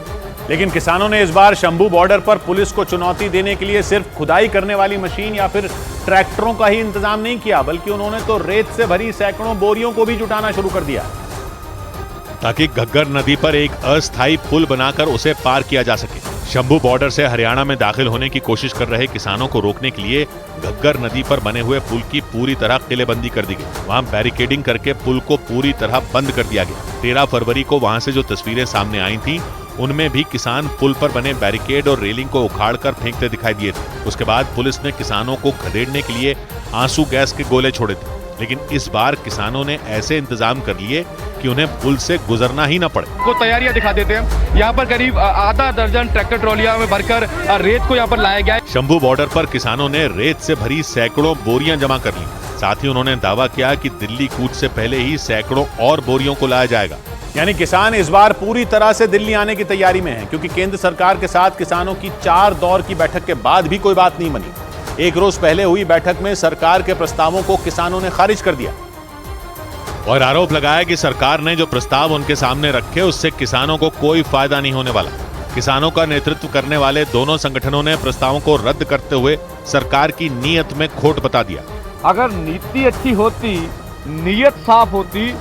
S2: लेकिन किसानों ने इस बार शंभू बॉर्डर पर पुलिस को चुनौती देने के लिए सिर्फ खुदाई करने वाली मशीन या फिर ट्रैक्टरों का ही इंतजाम नहीं किया, बल्कि उन्होंने तो रेत से भरी सैकड़ों बोरियों को भी जुटाना शुरू कर दिया
S8: ताकि घग्गर नदी पर एक अस्थायी पुल बनाकर उसे पार किया जा सके। शंभू बॉर्डर से हरियाणा में दाखिल होने की कोशिश कर रहे किसानों को रोकने के लिए घग्गर नदी पर बने हुए पुल की पूरी तरह किलेबंदी कर दी गई। वहां बैरिकेडिंग करके पुल को पूरी तरह बंद कर दिया गया। 13 फरवरी को वहां से जो तस्वीरें सामने आई थी उनमें भी किसान पुल पर बने बैरिकेड और रेलिंग को उखाड़कर फेंकते दिखाई दिए थे। उसके बाद पुलिस ने किसानों को खदेड़ने के लिए आंसू गैस के गोले छोड़े थे। लेकिन इस बार किसानों ने ऐसे इंतजाम कर लिए कि उन्हें पुल से गुजरना ही न पड़े।
S14: को तैयारियां दिखा देते हैं। यहाँ पर करीब आधा दर्जन ट्रैक्टर ट्रॉलियां में भरकर रेत को यहाँ पर लाया गया है।
S8: शंभू बॉर्डर पर किसानों ने रेत से भरी सैकड़ों बोरियां जमा कर ली। साथ ही उन्होंने दावा किया कि दिल्ली कूच से पहले ही सैकड़ों और बोरियों को लाया जाएगा।
S2: यानी किसान इस बार पूरी तरह से दिल्ली आने की तैयारी में हैं, क्योंकि केंद्र सरकार के साथ किसानों की 4 दौर की बैठक के बाद भी कोई बात नहीं बनी। एक रोज पहले हुई बैठक में सरकार के प्रस्तावों को किसानों ने खारिज कर दिया
S8: और आरोप लगाया कि सरकार ने जो प्रस्ताव उनके सामने रखे उससे किसानों को कोई फायदा नहीं होने वाला। किसानों का नेतृत्व करने वाले दोनों संगठनों ने प्रस्तावों को रद्द करते हुए सरकार की नीयत में खोट बता दिया।
S17: अगर नीति अच्छी होती, नीयत साफ होती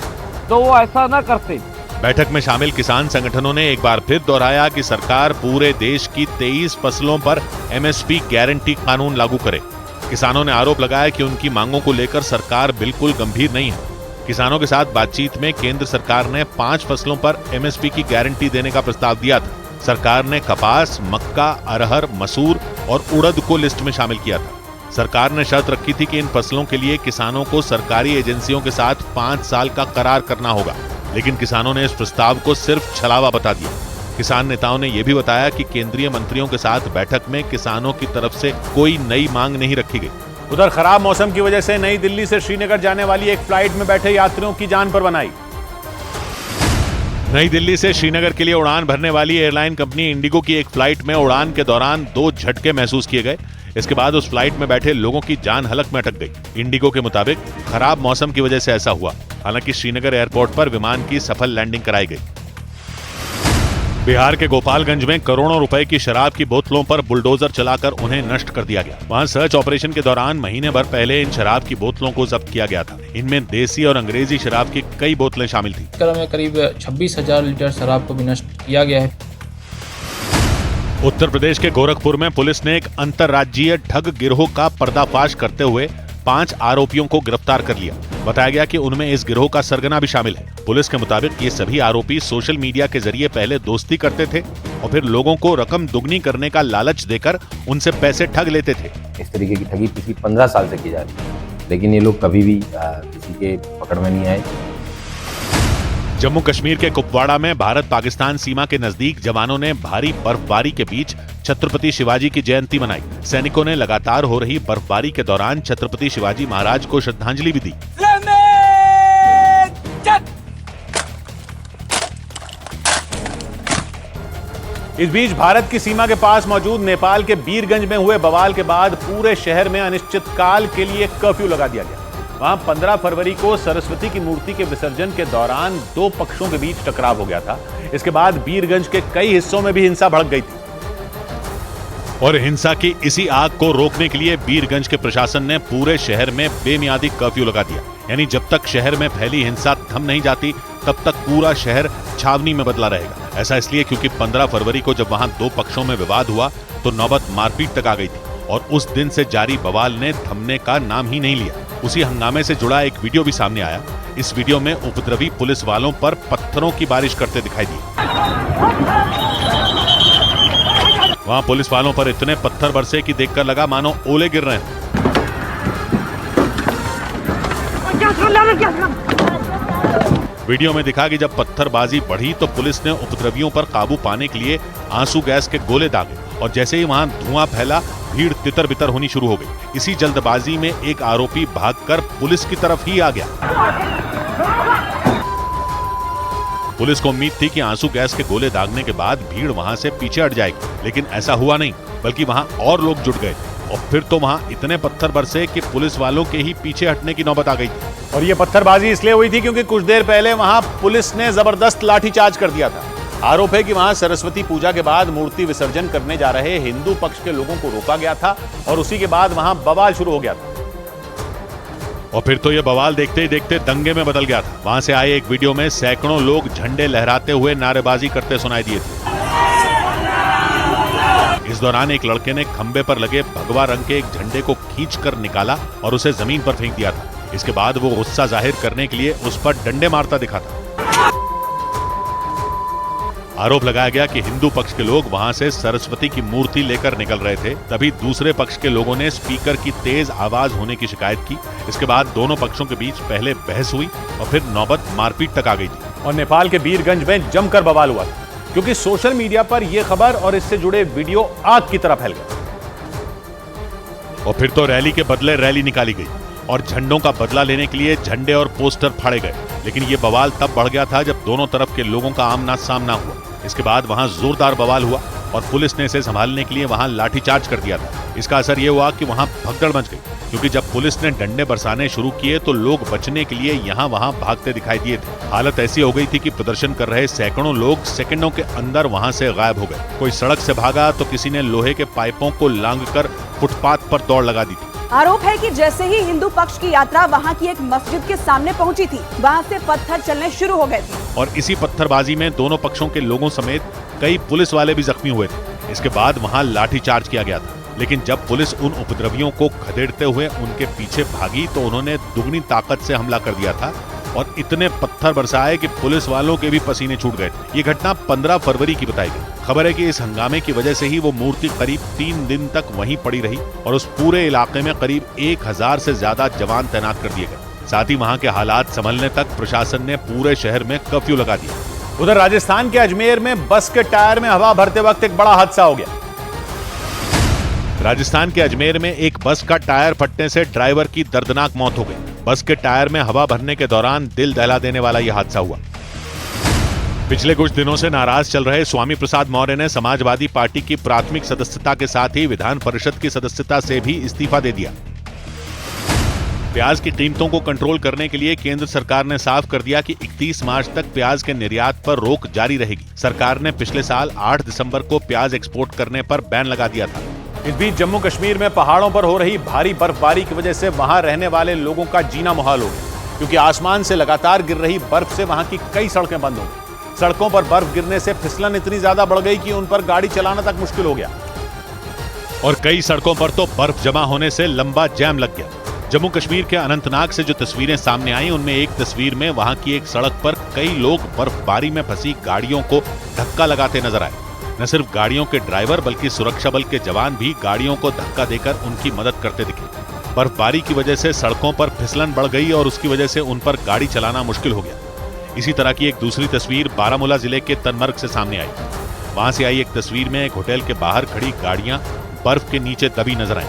S17: तो वो ऐसा ना करते।
S8: बैठक में शामिल किसान संगठनों ने एक बार फिर दोहराया कि सरकार पूरे देश की 23 फसलों पर MSP गारंटी कानून लागू करे। किसानों ने आरोप लगाया कि उनकी मांगों को लेकर सरकार बिल्कुल गंभीर नहीं है। किसानों के साथ बातचीत में केंद्र सरकार ने 5 फसलों पर MSP की गारंटी देने का प्रस्ताव दिया था। सरकार ने कपास, मक्का, अरहर, मसूर और उड़द को लिस्ट में शामिल किया था। सरकार ने शर्त रखी थी कि इन फसलों के लिए किसानों को सरकारी एजेंसियों के साथ 5 साल का करार करना होगा, लेकिन किसानों ने इस प्रस्ताव को सिर्फ छलावा बता दिया। किसान नेताओं ने यह भी बताया कि केंद्रीय मंत्रियों के साथ बैठक में किसानों की तरफ से कोई नई मांग नहीं रखी गई।
S2: उधर खराब मौसम की वजह से नई दिल्ली से श्रीनगर जाने वाली एक फ्लाइट में बैठे यात्रियों की जान पर बनाई।
S8: नई दिल्ली से श्रीनगर के लिए उड़ान भरने वाली एयरलाइन कंपनी इंडिगो की एक फ्लाइट में उड़ान के दौरान 2 झटके महसूस किए गए। इसके बाद उस फ्लाइट में बैठे लोगों की जान हलक में अटक गई। इंडिगो के मुताबिक खराब मौसम की वजह से ऐसा हुआ। हालांकि श्रीनगर एयरपोर्ट पर विमान की सफल लैंडिंग कराई गई। बिहार के गोपालगंज में करोड़ों रुपए की शराब की बोतलों पर बुलडोजर चलाकर उन्हें नष्ट कर दिया गया। वहां सर्च ऑपरेशन के दौरान महीने भर पहले इन शराब की बोतलों को जब्त किया गया था। इनमें देसी और अंग्रेजी शराब की कई बोतलें शामिल थी।
S17: करीब 26,000 लीटर शराब को भी नष्ट किया गया है।
S8: उत्तर प्रदेश के गोरखपुर में पुलिस ने एक अंतर्राज्यीय ठग गिरोह का पर्दाफाश करते हुए 5 आरोपियों को गिरफ्तार कर लिया। बताया गया कि उनमें इस गिरोह का सरगना भी शामिल है। पुलिस के मुताबिक ये सभी आरोपी सोशल मीडिया के जरिए पहले दोस्ती करते थे और फिर लोगों को रकम दुगनी करने का लालच देकर उनसे पैसे ठग लेते थे।
S18: इस तरीके की ठगी पिछली 15 साल से की जा रही है, लेकिन ये लोग कभी भी किसी के पकड़ में नहीं आए।
S8: जम्मू कश्मीर के कुपवाड़ा में भारत पाकिस्तान सीमा के नजदीक जवानों ने भारी बर्फबारी के बीच छत्रपति शिवाजी की जयंती मनाई। सैनिकों ने लगातार हो रही बर्फबारी के दौरान छत्रपति शिवाजी महाराज को श्रद्धांजलि भी दी।
S2: इस बीच भारत की सीमा के पास मौजूद नेपाल के बीरगंज में हुए बवाल के बाद पूरे शहर में अनिश्चितकाल के लिए कर्फ्यू लगा दिया गया। वहां 15 फरवरी को सरस्वती की मूर्ति के विसर्जन के दौरान 2 पक्षों के बीच टकराव हो गया था। इसके बाद बीरगंज के कई हिस्सों में भी हिंसा भड़क गई थी
S8: और हिंसा की इसी आग को रोकने के लिए बीरगंज के प्रशासन ने पूरे शहर में बेमियादी कर्फ्यू लगा दिया। यानी जब तक शहर में फैली हिंसा थम नहीं जाती तब तक पूरा शहर छावनी में बदला रहेगा। ऐसा इसलिए क्योंकि 15 फरवरी को जब वहां 2 पक्षों में विवाद हुआ तो नौबत मारपीट तक आ गई थी और उस दिन से जारी बवाल ने थमने का नाम ही नहीं लिया। उसी हंगामे से जुड़ा एक वीडियो भी सामने आया। इस वीडियो में उपद्रवी पुलिस वालों पर पत्थरों की बारिश करते दिखाई दिए। वहां पुलिस वालों पर इतने पत्थर बरसे कि देखकर लगा मानो ओले गिर रहे हैं। वीडियो में दिखा कि जब पत्थरबाजी बढ़ी तो पुलिस ने उपद्रवियों पर काबू पाने के लिए आंसू गैस के गोले दागे और जैसे ही वहां धुआं फैला भीड़ तितर बितर होनी शुरू हो गई। इसी जल्दबाजी में एक आरोपी भागकर पुलिस की तरफ ही आ गया। पुलिस को उम्मीद थी कि आंसू गैस के गोले दागने के बाद भीड़ वहां से पीछे हट जाएगी, लेकिन ऐसा हुआ नहीं, बल्कि वहां और लोग जुट गए और फिर तो वहां इतने पत्थर बरसे कि पुलिस वालों के ही पीछे हटने की नौबत आ गई थी।
S2: और ये पत्थरबाजी इसलिए हुई थी क्योंकि कुछ देर पहले वहां पुलिस ने जबरदस्त लाठीचार्ज कर दिया था। आरोप है कि वहां सरस्वती पूजा के बाद मूर्ति विसर्जन करने जा रहे हिंदू पक्ष के लोगों को रोका गया था और उसी के बाद वहां बवाल शुरू हो गया था।
S8: और फिर तो ये बवाल देखते ही देखते दंगे में बदल गया था। वहां से आए एक वीडियो में सैकड़ों लोग झंडे लहराते हुए नारेबाजी करते सुनाई दिए थे। इस दौरान एक लड़के ने खंबे पर लगे भगवा रंग के एक झंडे को खींचकर निकाला और उसे जमीन पर फेंक दिया था। इसके बाद वो गुस्सा जाहिर करने के लिए उस पर डंडे मारता दिखा था। आरोप लगाया गया कि हिंदू पक्ष के लोग वहां से सरस्वती की मूर्ति लेकर निकल रहे थे, तभी दूसरे पक्ष के लोगों ने स्पीकर की तेज आवाज होने की शिकायत की। इसके बाद दोनों पक्षों के बीच पहले बहस हुई और फिर नौबत मारपीट तक आ गई थी।
S2: और नेपाल के बीरगंज में जमकर बवाल हुआ था क्योंकि सोशल मीडिया पर यह खबर और इससे जुड़े वीडियो आग की तरह फैल गए।
S8: और फिर तो रैली के बदले रैली निकाली गई और झंडों का बदला लेने के लिए झंडे और पोस्टर फाड़े गए। लेकिन ये बवाल तब बढ़ गया था जब दोनों तरफ के लोगों का आमना सामना हुआ। इसके बाद वहां जोरदार बवाल हुआ और पुलिस ने इसे संभालने के लिए वहां लाठीचार्ज कर दिया था। इसका असर यह हुआ कि वहां भगदड़ मच गई क्योंकि जब पुलिस ने डंडे बरसाने शुरू किए तो लोग बचने के लिए यहां वहां भागते दिखाई दिए थे। हालत ऐसी हो गई थी कि प्रदर्शन कर रहे सैकड़ों लोग सेकंडों के अंदर वहां से गायब हो गए। कोई सड़क से भागा तो किसी ने लोहे के पाइपों को लांघकर फुटपाथ पर दौड़ लगा दी थी।
S13: आरोप है कि जैसे ही हिंदू पक्ष की यात्रा वहां की एक मस्जिद के सामने पहुंची थी, वहां से पत्थर चलने शुरू हो गए थे
S8: और इसी पत्थरबाजी में दोनों पक्षों के लोगों समेत कई पुलिस वाले भी जख्मी हुए थे। इसके बाद वहां लाठीचार्ज किया गया था, लेकिन जब पुलिस उन उपद्रवियों को खदेड़ते हुए उनके पीछे भागी तो उन्होंने दुगनी ताकत से हमला कर दिया था और इतने पत्थर बरसाए कि पुलिस वालों के भी पसीने छूट गए थे। ये घटना 15 फरवरी की बताई गई। खबर है कि इस हंगामे की वजह से ही वो मूर्ति करीब 3 दिन तक वहीं पड़ी रही और उस पूरे इलाके में करीब 1000 से ज्यादा जवान तैनात कर दिए गए। साथ ही वहां के हालात संभलने तक प्रशासन ने पूरे शहर में कर्फ्यू लगा दिया।
S2: उधर राजस्थान के अजमेर में बस के टायर में हवा भरते वक्त एक बड़ा हादसा हो गया।
S8: राजस्थान के अजमेर में एक बस का टायर फटने से ड्राइवर की दर्दनाक मौत हो गई। बस के टायर में हवा भरने के दौरान दिल दहला देने वाला यह हादसा हुआ। पिछले कुछ दिनों से नाराज चल रहे स्वामी प्रसाद मौर्य ने समाजवादी पार्टी की प्राथमिक सदस्यता के साथ ही विधान परिषद की सदस्यता से भी इस्तीफा दे दिया। प्याज की कीमतों को कंट्रोल करने के लिए केंद्र सरकार ने साफ कर दिया कि 31 मार्च तक प्याज के निर्यात पर रोक जारी रहेगी। सरकार ने पिछले साल 8 दिसंबर को प्याज एक्सपोर्ट करने पर बैन लगा दिया था।
S2: इस बीच जम्मू कश्मीर में पहाड़ों पर हो रही भारी बर्फबारी की वजह से वहां रहने वाले लोगों का जीना मुहाल हो गया, क्योंकि आसमान से लगातार गिर रही बर्फ से वहां की कई सड़कें बंद हो गई। सड़कों पर बर्फ गिरने से फिसलन इतनी ज्यादा बढ़ गई कि उन पर गाड़ी चलाना तक मुश्किल हो गया
S8: और कई सड़कों पर तो बर्फ जमा होने से लंबा जैम लग गया। जम्मू कश्मीर के अनंतनाग से जो तस्वीरें सामने आई, उनमें एक तस्वीर में वहां की एक सड़क पर कई लोग बर्फबारी में फंसी गाड़ियों को धक्का लगाते नजर आए। न सिर्फ गाड़ियों के ड्राइवर बल्कि सुरक्षा बल के जवान भी गाड़ियों को धक्का देकर उनकी मदद करते दिखे। बर्फबारी की वजह से सड़कों पर फिसलन बढ़ गई और उसकी वजह से उन पर गाड़ी चलाना मुश्किल हो गया। इसी तरह की एक दूसरी तस्वीर बारामूला जिले के तनमर्ग से सामने आई। वहां से आई एक तस्वीर में एक होटल के बाहर खड़ी गाड़ियां बर्फ के नीचे दबी नजर आई।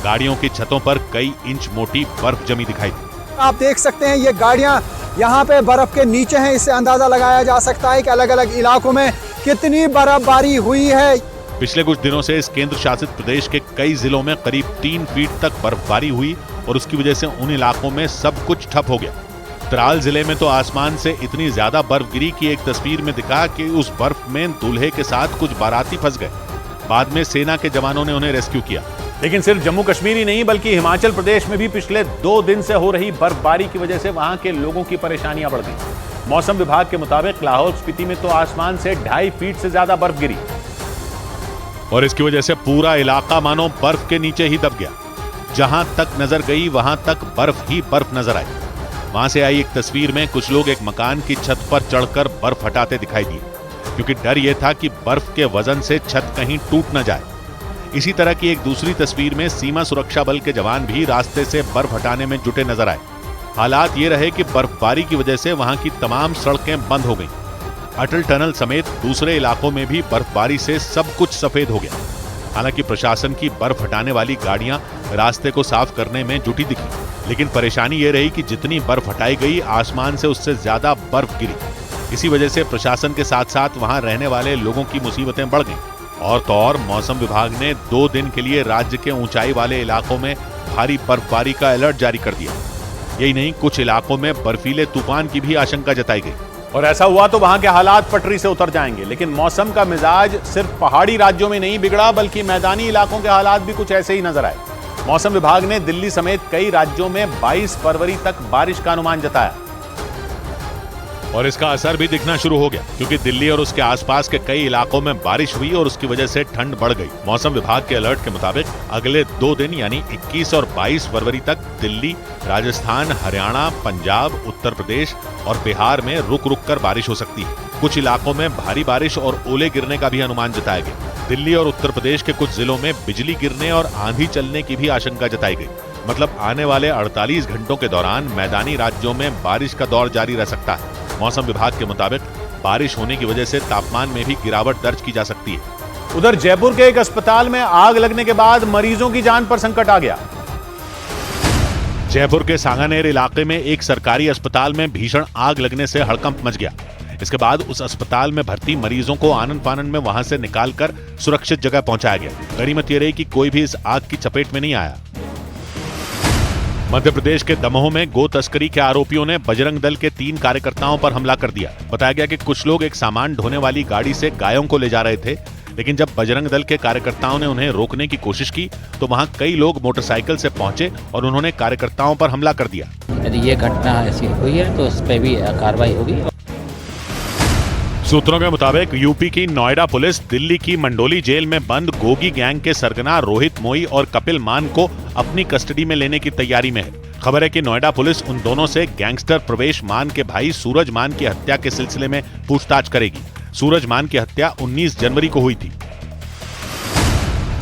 S8: गाड़ियों की छतों पर कई इंच मोटी बर्फ जमी दिखाई दी।
S19: आप देख सकते हैं ये गाड़ियां यहाँ पे बर्फ के नीचे हैं। इससे अंदाजा लगाया जा सकता है कि अलग अलग इलाकों में कितनी बर्फबारी हुई है।
S8: पिछले कुछ दिनों से इस केंद्र शासित प्रदेश के कई जिलों में करीब 3 फीट तक बर्फबारी हुई और उसकी वजह से उन इलाकों में सब कुछ ठप हो गया। त्राल जिले में तो आसमान से इतनी ज्यादा बर्फ गिरी कि एक तस्वीर में दिखा कि उस बर्फ में दूल्हे के साथ कुछ बाराती फंस गए। बाद में सेना के जवानों ने उन्हें रेस्क्यू किया।
S2: लेकिन सिर्फ जम्मू कश्मीर ही नहीं बल्कि हिमाचल प्रदेश में भी पिछले 2 दिन से हो रही बर्फबारी की वजह से वहां के लोगों की परेशानियां बढ़ गई। मौसम विभाग के मुताबिक लाहौल स्पीति में तो आसमान से 2.5 फीट से ज्यादा बर्फ गिरी
S8: और इसकी वजह से पूरा इलाका मानो बर्फ के नीचे ही दब गया। जहां तक नजर गई वहां तक बर्फ ही बर्फ नजर आई। वहां से आई एक तस्वीर में कुछ लोग एक मकान की छत पर चढ़कर बर्फ हटाते दिखाई दिए, क्योंकि डर यह था कि बर्फ के वजन से छत कहीं टूट न जाए। इसी तरह की एक दूसरी तस्वीर में सीमा सुरक्षा बल के जवान भी रास्ते से बर्फ हटाने में जुटे नजर आए। हालात ये रहे कि बर्फबारी की वजह से वहां की तमाम सड़कें बंद हो गईं। अटल टनल समेत दूसरे इलाकों में भी बर्फबारी से सब कुछ सफेद हो गया। हालांकि प्रशासन की बर्फ हटाने वाली गाड़ियां रास्ते को साफ करने में जुटी दिखी, लेकिन परेशानी ये रही कि जितनी बर्फ हटाई गई आसमान से उससे ज्यादा बर्फ गिरी। इसी वजह से प्रशासन के साथ साथ वहां रहने वाले लोगों की मुसीबतें बढ़ गईं। और तो और मौसम विभाग ने 2 दिन के लिए राज्य के ऊंचाई वाले इलाकों में भारी बर्फबारी का अलर्ट जारी कर दिया। यही नहीं, कुछ इलाकों में बर्फीले तूफान की भी आशंका जताई गई।
S2: और ऐसा हुआ तो वहां के हालात पटरी से उतर जाएंगे। लेकिन मौसम का मिजाज सिर्फ पहाड़ी राज्यों में नहीं बिगड़ा, बल्कि मैदानी इलाकों के हालात भी कुछ ऐसे ही नजर आए। मौसम विभाग ने दिल्ली समेत कई राज्यों में 22 फरवरी तक बारिश का अनुमान जताया
S8: और इसका असर भी दिखना शुरू हो गया, क्योंकि दिल्ली और उसके आसपास के कई इलाकों में बारिश हुई और उसकी वजह से ठंड बढ़ गई। मौसम विभाग के अलर्ट के मुताबिक अगले 2 दिन यानी 21 और 22 फरवरी तक दिल्ली, राजस्थान, हरियाणा, पंजाब, उत्तर प्रदेश और बिहार में रुक रुक कर बारिश हो सकती है। कुछ इलाकों में भारी बारिश और ओले गिरने का भी अनुमान जताया गया। दिल्ली और उत्तर प्रदेश के कुछ जिलों में बिजली गिरने और आंधी चलने की भी आशंका जताई गई। मतलब आने वाले 48 घंटों के दौरान मैदानी राज्यों में बारिश का दौर जारी रह सकता है। मौसम विभाग के मुताबिक बारिश होने की वजह से तापमान में भी गिरावट दर्ज की जा सकती है।
S2: उधर जयपुर के एक अस्पताल में आग लगने के बाद मरीजों की जान पर संकट आ गया।
S8: जयपुर के सांगानेर इलाके में एक सरकारी अस्पताल में भीषण आग लगने से हड़कंप मच गया। इसके बाद उस अस्पताल में भर्ती मरीजों को आनन फानन में वहां से निकालकर सुरक्षित जगह पहुंचाया गया। गनीमत ये रही कि कोई भी इस आग की चपेट में नहीं आया। मध्य प्रदेश के दमोह में गो तस्करी के आरोपियों ने बजरंग दल के 3 कार्यकर्ताओं पर हमला कर दिया। बताया गया कि कुछ लोग एक सामान ढोने वाली गाड़ी से गायों को ले जा रहे थे, लेकिन जब बजरंग दल के कार्यकर्ताओं ने उन्हें रोकने की कोशिश की तो वहां कई लोग मोटरसाइकिल से पहुंचे और उन्होंने कार्यकर्ताओं पर हमला कर दिया।
S17: यदि ये घटना ऐसी हुई है तो उस पर भी कार्रवाई होगी।
S8: सूत्रों के मुताबिक यूपी की नोएडा पुलिस दिल्ली की मंडोली जेल में बंद गोगी गैंग के सरगना रोहित मोई और कपिल मान को अपनी कस्टडी में लेने की तैयारी में है। खबर है कि नोएडा पुलिस उन दोनों से गैंगस्टर प्रवेश मान के भाई सूरज मान की हत्या के सिलसिले में पूछताछ करेगी। सूरज मान की हत्या 19 जनवरी को हुई थी।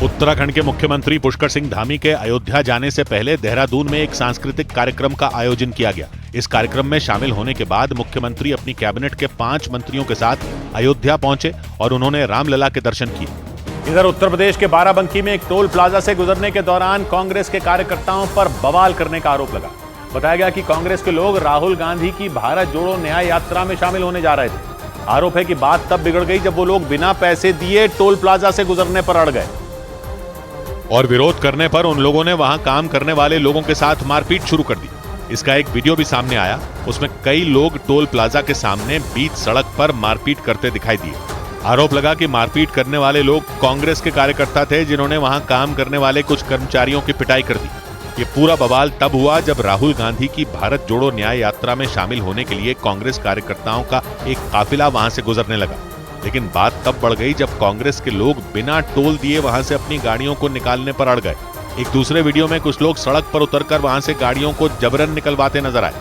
S8: उत्तराखंड के मुख्यमंत्री पुष्कर सिंह धामी के अयोध्या जाने से पहले देहरादून में एक सांस्कृतिक कार्यक्रम का आयोजन किया गया। इस कार्यक्रम में शामिल होने के बाद मुख्यमंत्री अपनी कैबिनेट के 5 मंत्रियों के साथ अयोध्या पहुंचे और उन्होंने रामलला के दर्शन किए।
S2: इधर उत्तर प्रदेश के बाराबंकी में एक टोल प्लाजा से गुजरने के दौरान कांग्रेस के कार्यकर्ताओं पर बवाल करने का आरोप लगा। बताया गया कि कांग्रेस के लोग राहुल गांधी की भारत जोड़ो न्याय यात्रा में शामिल होने जा रहे थे। आरोप है कि बात तब बिगड़ गई जब वो लोग बिना पैसे दिए टोल प्लाजा से गुजरने पर अड़ गए
S8: और विरोध करने पर उन लोगों ने वहां काम करने वाले लोगों के साथ मारपीट शुरू कर दी। इसका एक वीडियो भी सामने आया। उसमें कई लोग टोल प्लाजा के सामने बीच सड़क पर मारपीट करते दिखाई दिए। आरोप लगा कि मारपीट करने वाले लोग कांग्रेस के कार्यकर्ता थे जिन्होंने वहां काम करने वाले कुछ कर्मचारियों की पिटाई कर दी। ये पूरा बवाल तब हुआ जब राहुल गांधी की भारत जोड़ो न्याय यात्रा में शामिल होने के लिए कांग्रेस कार्यकर्ताओं का एक काफिला वहां से गुजरने लगा। लेकिन बात तब बढ़ गई जब कांग्रेस के लोग बिना टोल दिए वहां से अपनी गाड़ियों को निकालने पर अड़ गए। एक दूसरे वीडियो में कुछ लोग सड़क पर उतरकर वहां से गाड़ियों को जबरन निकलवाते नजर आए।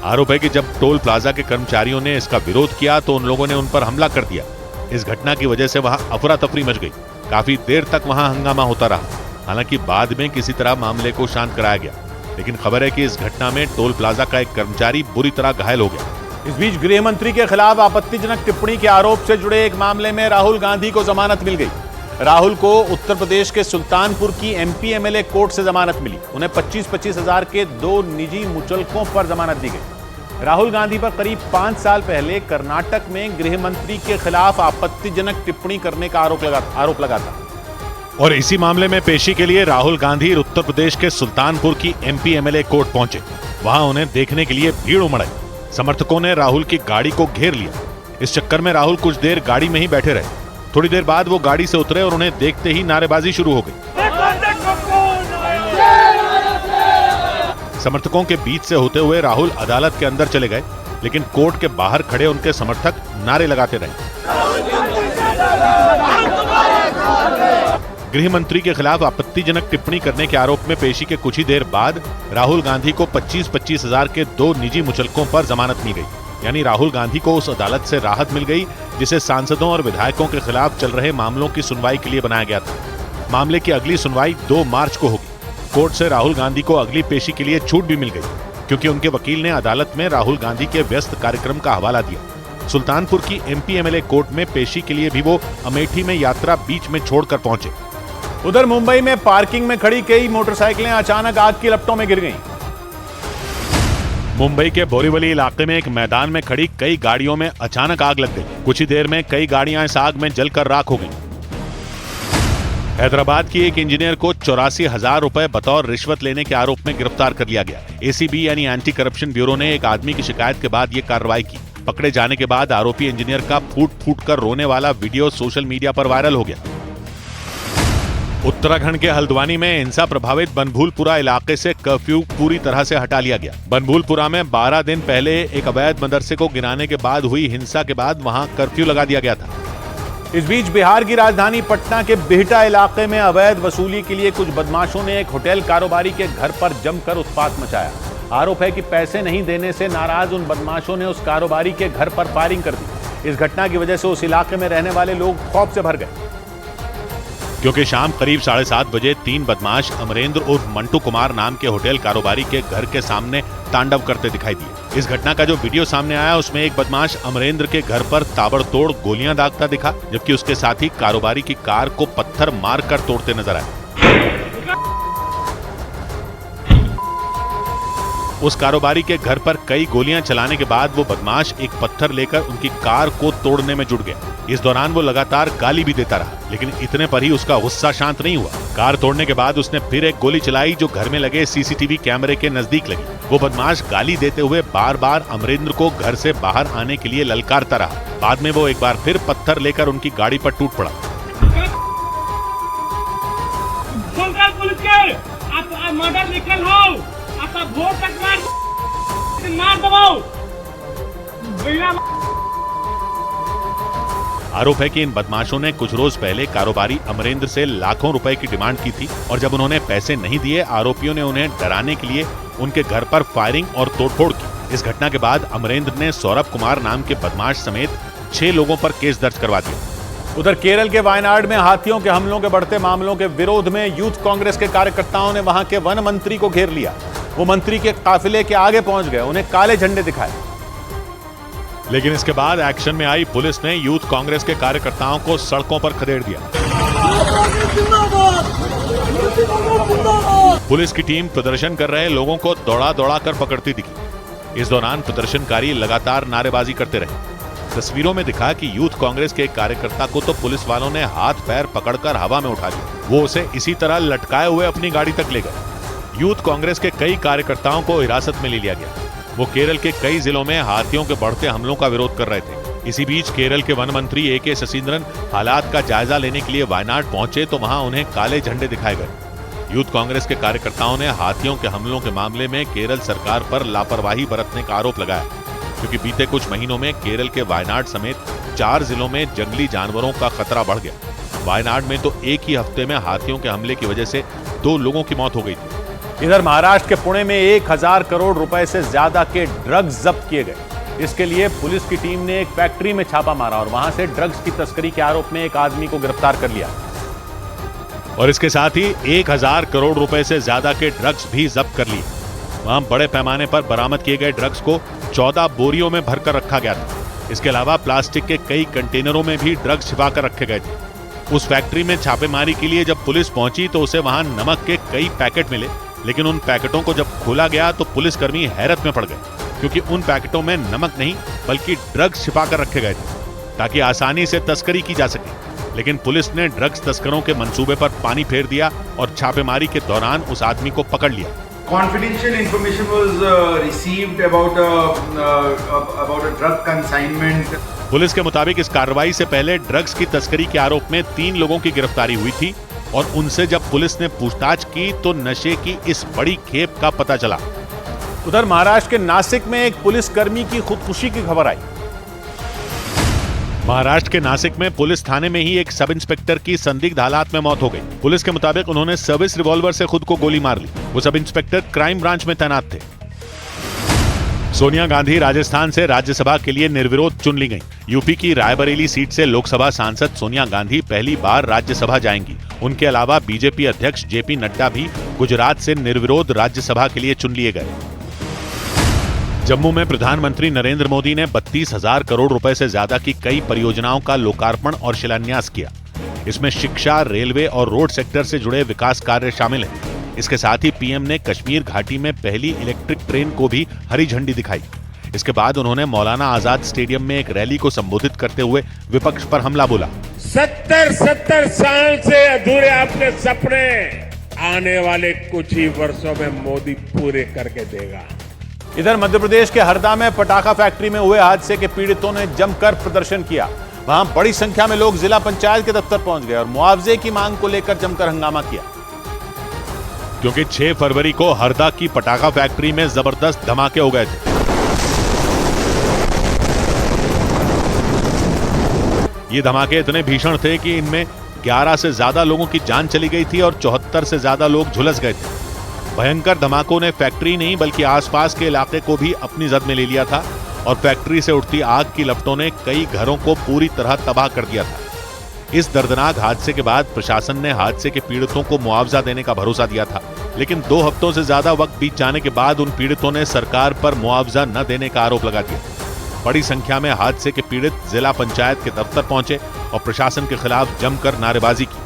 S8: आरोप है कि जब टोल प्लाजा के कर्मचारियों ने इसका विरोध किया तो उन लोगों ने उन पर हमला कर दिया। इस घटना की वजह से वहां अफरा तफरी मच गई। काफी देर तक वहां हंगामा होता रहा। हालांकि बाद में किसी तरह मामले को शांत कराया गया। लेकिन खबर है कि इस घटना में टोल प्लाजा का एक कर्मचारी बुरी तरह घायल हो गया।
S2: इस बीच गृह मंत्री के खिलाफ आपत्तिजनक टिप्पणी के आरोप से जुड़े एक मामले में राहुल गांधी को जमानत मिल गई। राहुल को उत्तर प्रदेश के सुल्तानपुर की एमपी एमएलए कोर्ट से जमानत मिली। उन्हें 25-25 हजार के 2 निजी मुचलकों पर जमानत दी गई। राहुल गांधी पर करीब 5 साल पहले कर्नाटक में गृह मंत्री के खिलाफ आपत्तिजनक टिप्पणी करने का आरोप लगा था।
S8: और इसी मामले में पेशी के लिए राहुल गांधी उत्तर प्रदेश के सुल्तानपुर की एमपी एमएलए कोर्ट पहुंचे। वहां उन्हें देखने के लिए भीड़ उमड़ आई। समर्थकों ने राहुल की गाड़ी को घेर लिया। इस चक्कर में राहुल कुछ देर गाड़ी में ही बैठे रहे। थोड़ी देर बाद वो गाड़ी से उतरे और उन्हें देखते ही नारेबाजी शुरू हो गई। समर्थकों के बीच से होते हुए राहुल अदालत के अंदर चले गए, लेकिन कोर्ट के बाहर खड़े उनके समर्थक नारे लगाते रहे। गृह मंत्री के खिलाफ आपत्तिजनक टिप्पणी करने के आरोप में पेशी के कुछ ही देर बाद राहुल गांधी को 25-25 हजार के 2 निजी मुचलकों पर जमानत मिल गई। यानी राहुल गांधी को उस अदालत से राहत मिल गई जिसे सांसदों और विधायकों के खिलाफ चल रहे मामलों की सुनवाई के लिए बनाया गया था। मामले की अगली सुनवाई 2 मार्च को होगी। कोर्ट से राहुल गांधी को अगली पेशी के लिए छूट भी मिल गई, क्योंकि उनके वकील ने अदालत में राहुल गांधी के व्यस्त कार्यक्रम का हवाला दिया। सुल्तानपुर की एमपी एमएलए कोर्ट में पेशी के लिए भी वो अमेठी में यात्रा बीच में छोड़कर पहुंचे।
S2: उधर मुंबई में पार्किंग में खड़ी कई मोटरसाइकिलें अचानक आग की लपटों में गिर गईं।
S8: मुंबई के बोरीवली इलाके में एक मैदान में खड़ी कई गाड़ियों में अचानक आग लग गई। कुछ ही देर में कई गाड़ियां इस आग में जलकर राख हो गईं। हैदराबाद की एक इंजीनियर को 84,000 रुपए बतौर रिश्वत लेने के आरोप में गिरफ्तार कर लिया गया। एसीबी यानी एंटी करप्शन ब्यूरो ने एक आदमी की शिकायत के बाद ये कार्रवाई की। पकड़े जाने के बाद आरोपी इंजीनियर का फूट फूट कर रोने वाला वीडियो सोशल मीडिया पर वायरल हो गया। उत्तराखंड के हल्द्वानी में हिंसा प्रभावित बनभूलपुरा इलाके से कर्फ्यू पूरी तरह से हटा लिया गया। बनभूलपुरा में 12 दिन पहले एक अवैध मदरसे को गिराने के बाद हुई हिंसा के बाद वहां कर्फ्यू लगा दिया गया था।
S2: इस बीच बिहार की राजधानी पटना के बिहटा इलाके में अवैध वसूली के लिए कुछ बदमाशों ने एक होटल कारोबारी के घर पर जमकर उत्पात मचाया। आरोप है कि पैसे नहीं देने से नाराज उन बदमाशों ने उस कारोबारी के घर पर फायरिंग कर दी। इस घटना की वजह से उस इलाके में रहने वाले लोग खौफ से भर गए,
S8: क्योंकि शाम करीब 7:30 बजे 3 बदमाश अमरेंद्र उर्फ मंटू कुमार नाम के होटल कारोबारी के घर के सामने तांडव करते दिखाई दिए। इस घटना का जो वीडियो सामने आया उसमें एक बदमाश अमरेंद्र के घर पर ताबड़तोड़ गोलियां दागता दिखा, जबकि उसके साथ ही कारोबारी की कार को पत्थर मारकर तोड़ते नजर आए। उस कारोबारी के घर पर कई गोलियां चलाने के बाद वो बदमाश एक पत्थर लेकर उनकी कार को तोड़ने में जुट गया। इस दौरान वो लगातार गाली भी देता रहा, लेकिन इतने पर ही उसका गुस्सा शांत नहीं हुआ। कार तोड़ने के बाद उसने फिर एक गोली चलाई जो घर में लगे सीसीटीवी कैमरे के नजदीक लगी। वो बदमाश गाली देते हुए बार बार अमरेंद्र को घर से बाहर आने के लिए ललकारता रहा। बाद में वो एक बार फिर पत्थर लेकर उनकी गाड़ी पर टूट पड़ा।
S3: सरकार पुलिस के आप मर्डर निकल हो आप वोट तक मार दबाओ।
S8: आरोप है कि इन बदमाशों ने कुछ रोज पहले कारोबारी अमरेंद्र से लाखों रुपए की डिमांड की थी और जब उन्होंने पैसे नहीं दिए, आरोपियों ने उन्हें डराने के लिए उनके घर पर फायरिंग और तोड़फोड़ की। इस घटना के बाद अमरेंद्र ने सौरभ कुमार नाम के बदमाश समेत 6 लोगों पर केस दर्ज करवा दिया।
S2: उधर केरल के वायनाड में हाथियों के हमलों के बढ़ते मामलों के विरोध में यूथ कांग्रेस के कार्यकर्ताओं ने वहां के वन मंत्री को घेर लिया। वो मंत्री के काफिले के आगे पहुंच गए, उन्हें काले झंडे दिखाए।
S8: लेकिन इसके बाद एक्शन में आई पुलिस ने यूथ कांग्रेस के कार्यकर्ताओं को सड़कों पर खदेड़ दिया। पुलिस की टीम प्रदर्शन कर रहे लोगों को दौड़ा दौड़ा कर पकड़ती दिखी। इस दौरान प्रदर्शनकारी लगातार नारेबाजी करते रहे। तस्वीरों में दिखा कि यूथ कांग्रेस के कार्यकर्ता को तो पुलिस वालों ने हाथ पैर पकड़कर हवा में उठा लिया। वो उसे इसी तरह लटकाए हुए अपनी गाड़ी तक ले गए। यूथ कांग्रेस के कई कार्यकर्ताओं को हिरासत में ले लिया गया। वो केरल के कई जिलों में हाथियों के बढ़ते हमलों का विरोध कर रहे थे। इसी बीच केरल के वन मंत्री AK शशींद्रन हालात का जायजा लेने के लिए वायनाड पहुंचे तो वहां उन्हें काले झंडे दिखाए गए। यूथ कांग्रेस के कार्यकर्ताओं ने हाथियों के हमलों के मामले में केरल सरकार पर लापरवाही बरतने का आरोप लगाया, क्योंकि बीते कुछ महीनों में केरल के वायनाड समेत 4 जिलों में जंगली जानवरों का खतरा बढ़ गया। वायनाड में तो एक ही हफ्ते में हाथियों के हमले की वजह से 2 लोगों की मौत हो गई थी।
S2: इधर महाराष्ट्र के पुणे में 1000 करोड़ रुपए से ज्यादा के ड्रग्स जब्त किए गए। इसके लिए पुलिस की टीम ने एक फैक्ट्री में छापा मारा और वहां से ड्रग्स की तस्करी के आरोप में एक आदमी को गिरफ्तार कर लिया।
S8: और इसके साथ ही 1000 करोड़ रुपए से ज्यादा के ड्रग्स भी जब्त कर लिए। वहां बड़े पैमाने पर बरामद किए गए ड्रग्स को 14 बोरियों में भरकर रखा गया था। इसके अलावा प्लास्टिक के कई कंटेनरों में भी ड्रग्स छिपा कर रखे गए थे। उस फैक्ट्री में छापेमारी के लिए जब पुलिस पहुंची तो उसे वहां नमक के कई पैकेट मिले, लेकिन उन पैकेटों को जब खोला गया तो पुलिसकर्मी हैरत में पड़ गए, क्योंकि उन पैकेटों में नमक नहीं बल्कि ड्रग्स छिपा कर रखे गए थे ताकि आसानी से तस्करी की जा सके। लेकिन पुलिस ने ड्रग्स तस्करों के मंसूबे पर पानी फेर दिया और छापेमारी के दौरान उस आदमी को पकड़ लिया।
S20: Confidential information was received about a drug consignment.
S8: Police के मुताबिक इस कार्रवाई से पहले ड्रग्स की तस्करी के आरोप में 3 लोगों की गिरफ्तारी हुई थी और उनसे जब पुलिस ने पूछताछ की तो नशे की इस बड़ी खेप का पता चला।
S2: उधर महाराष्ट्र के नासिक में एक पुलिसकर्मी की खुदकुशी की खबर आई।
S8: महाराष्ट्र के नासिक में पुलिस थाने में ही एक सब इंस्पेक्टर की संदिग्ध हालात में मौत हो गई। पुलिस के मुताबिक उन्होंने सर्विस रिवॉल्वर से खुद को गोली मार ली। वो सब इंस्पेक्टर क्राइम ब्रांच में तैनात थे। सोनिया गांधी राजस्थान से राज्यसभा के लिए निर्विरोध चुन ली गईं। यूपी की रायबरेली सीट से लोकसभा सांसद सोनिया गांधी पहली बार राज्यसभा जाएंगी। उनके अलावा बीजेपी अध्यक्ष JP नड्डा भी गुजरात से निर्विरोध राज्यसभा के लिए चुन लिए गए। जम्मू में प्रधानमंत्री नरेंद्र मोदी ने 32,000 करोड़ रुपए से ज्यादा की कई परियोजनाओं का लोकार्पण और शिलान्यास किया। इसमें शिक्षा, रेलवे और रोड सेक्टर से जुड़े विकास कार्य शामिल हैं। इसके साथ ही PM ने कश्मीर घाटी में पहली इलेक्ट्रिक ट्रेन को भी हरी झंडी दिखाई। इसके बाद उन्होंने मौलाना आजाद स्टेडियम में एक रैली को संबोधित करते हुए विपक्ष पर हमला बोला।
S21: 70 साल से अधूरे अपने सपने आने वाले कुछ ही वर्षों में मोदी पूरे करके देगा।
S2: इधर मध्य प्रदेश के हरदा में पटाखा फैक्ट्री में हुए हादसे के पीड़ितों ने जमकर प्रदर्शन किया। वहां बड़ी संख्या में लोग जिला पंचायत के दफ्तर पहुंच गए और मुआवजे की मांग को लेकर जमकर हंगामा किया,
S8: क्योंकि 6 फरवरी को हरदा की पटाखा फैक्ट्री में जबरदस्त धमाके हो गए थे। ये धमाके इतने भीषण थे कि इनमें 11 से ज्यादा लोगों की जान चली गई थी और 74 से ज्यादा लोग झुलस गए थे। भयंकर धमाकों ने फैक्ट्री नहीं बल्कि आसपास के इलाके को भी अपनी जद में ले लिया था और फैक्ट्री से उठती आग की लपटों ने कई घरों को पूरी तरह तबाह कर दिया था। इस दर्दनाक हादसे के बाद प्रशासन ने हादसे के पीड़ितों को मुआवजा देने का भरोसा दिया था, लेकिन 2 हफ्तों से ज्यादा वक्त बीत जाने के बाद उन पीड़ितों ने सरकार पर मुआवजा न देने का आरोप लगा दिया। बड़ी संख्या में हादसे के पीड़ित जिला पंचायत के दफ्तर पहुंचे और प्रशासन के खिलाफ जमकर नारेबाजी की।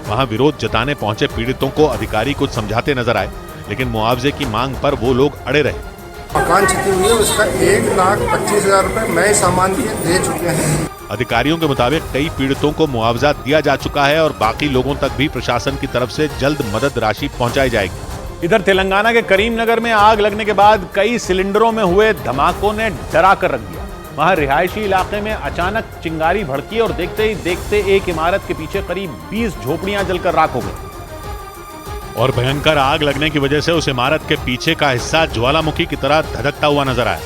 S8: वहां विरोध जताने पहुंचे पीड़ितों को अधिकारी कुछ समझाते नजर आए, लेकिन मुआवजे की मांग पर वो लोग अड़े रहे।
S22: मकान क्षति हुई है उसका 1,25,000 रुपए नए सामान के दे चुके हैं।
S8: अधिकारियों के मुताबिक कई पीड़ितों को मुआवजा दिया जा चुका है और बाकी लोगों तक भी प्रशासन की तरफ से जल्द मदद राशि पहुंचाई जाएगी।
S2: इधर तेलंगाना के करीमनगर में आग लगने के बाद कई सिलेंडरों में हुए धमाकों ने डरा कर रख दिया। वहां रिहायशी इलाके में अचानक चिंगारी भड़की और देखते ही देखते एक इमारत के पीछे करीब 20 झोपड़ियां जलकर राख हो गई
S8: और भयंकर आग लगने की वजह से उस इमारत के पीछे का हिस्सा ज्वालामुखी की तरह धधकता हुआ नजर आया।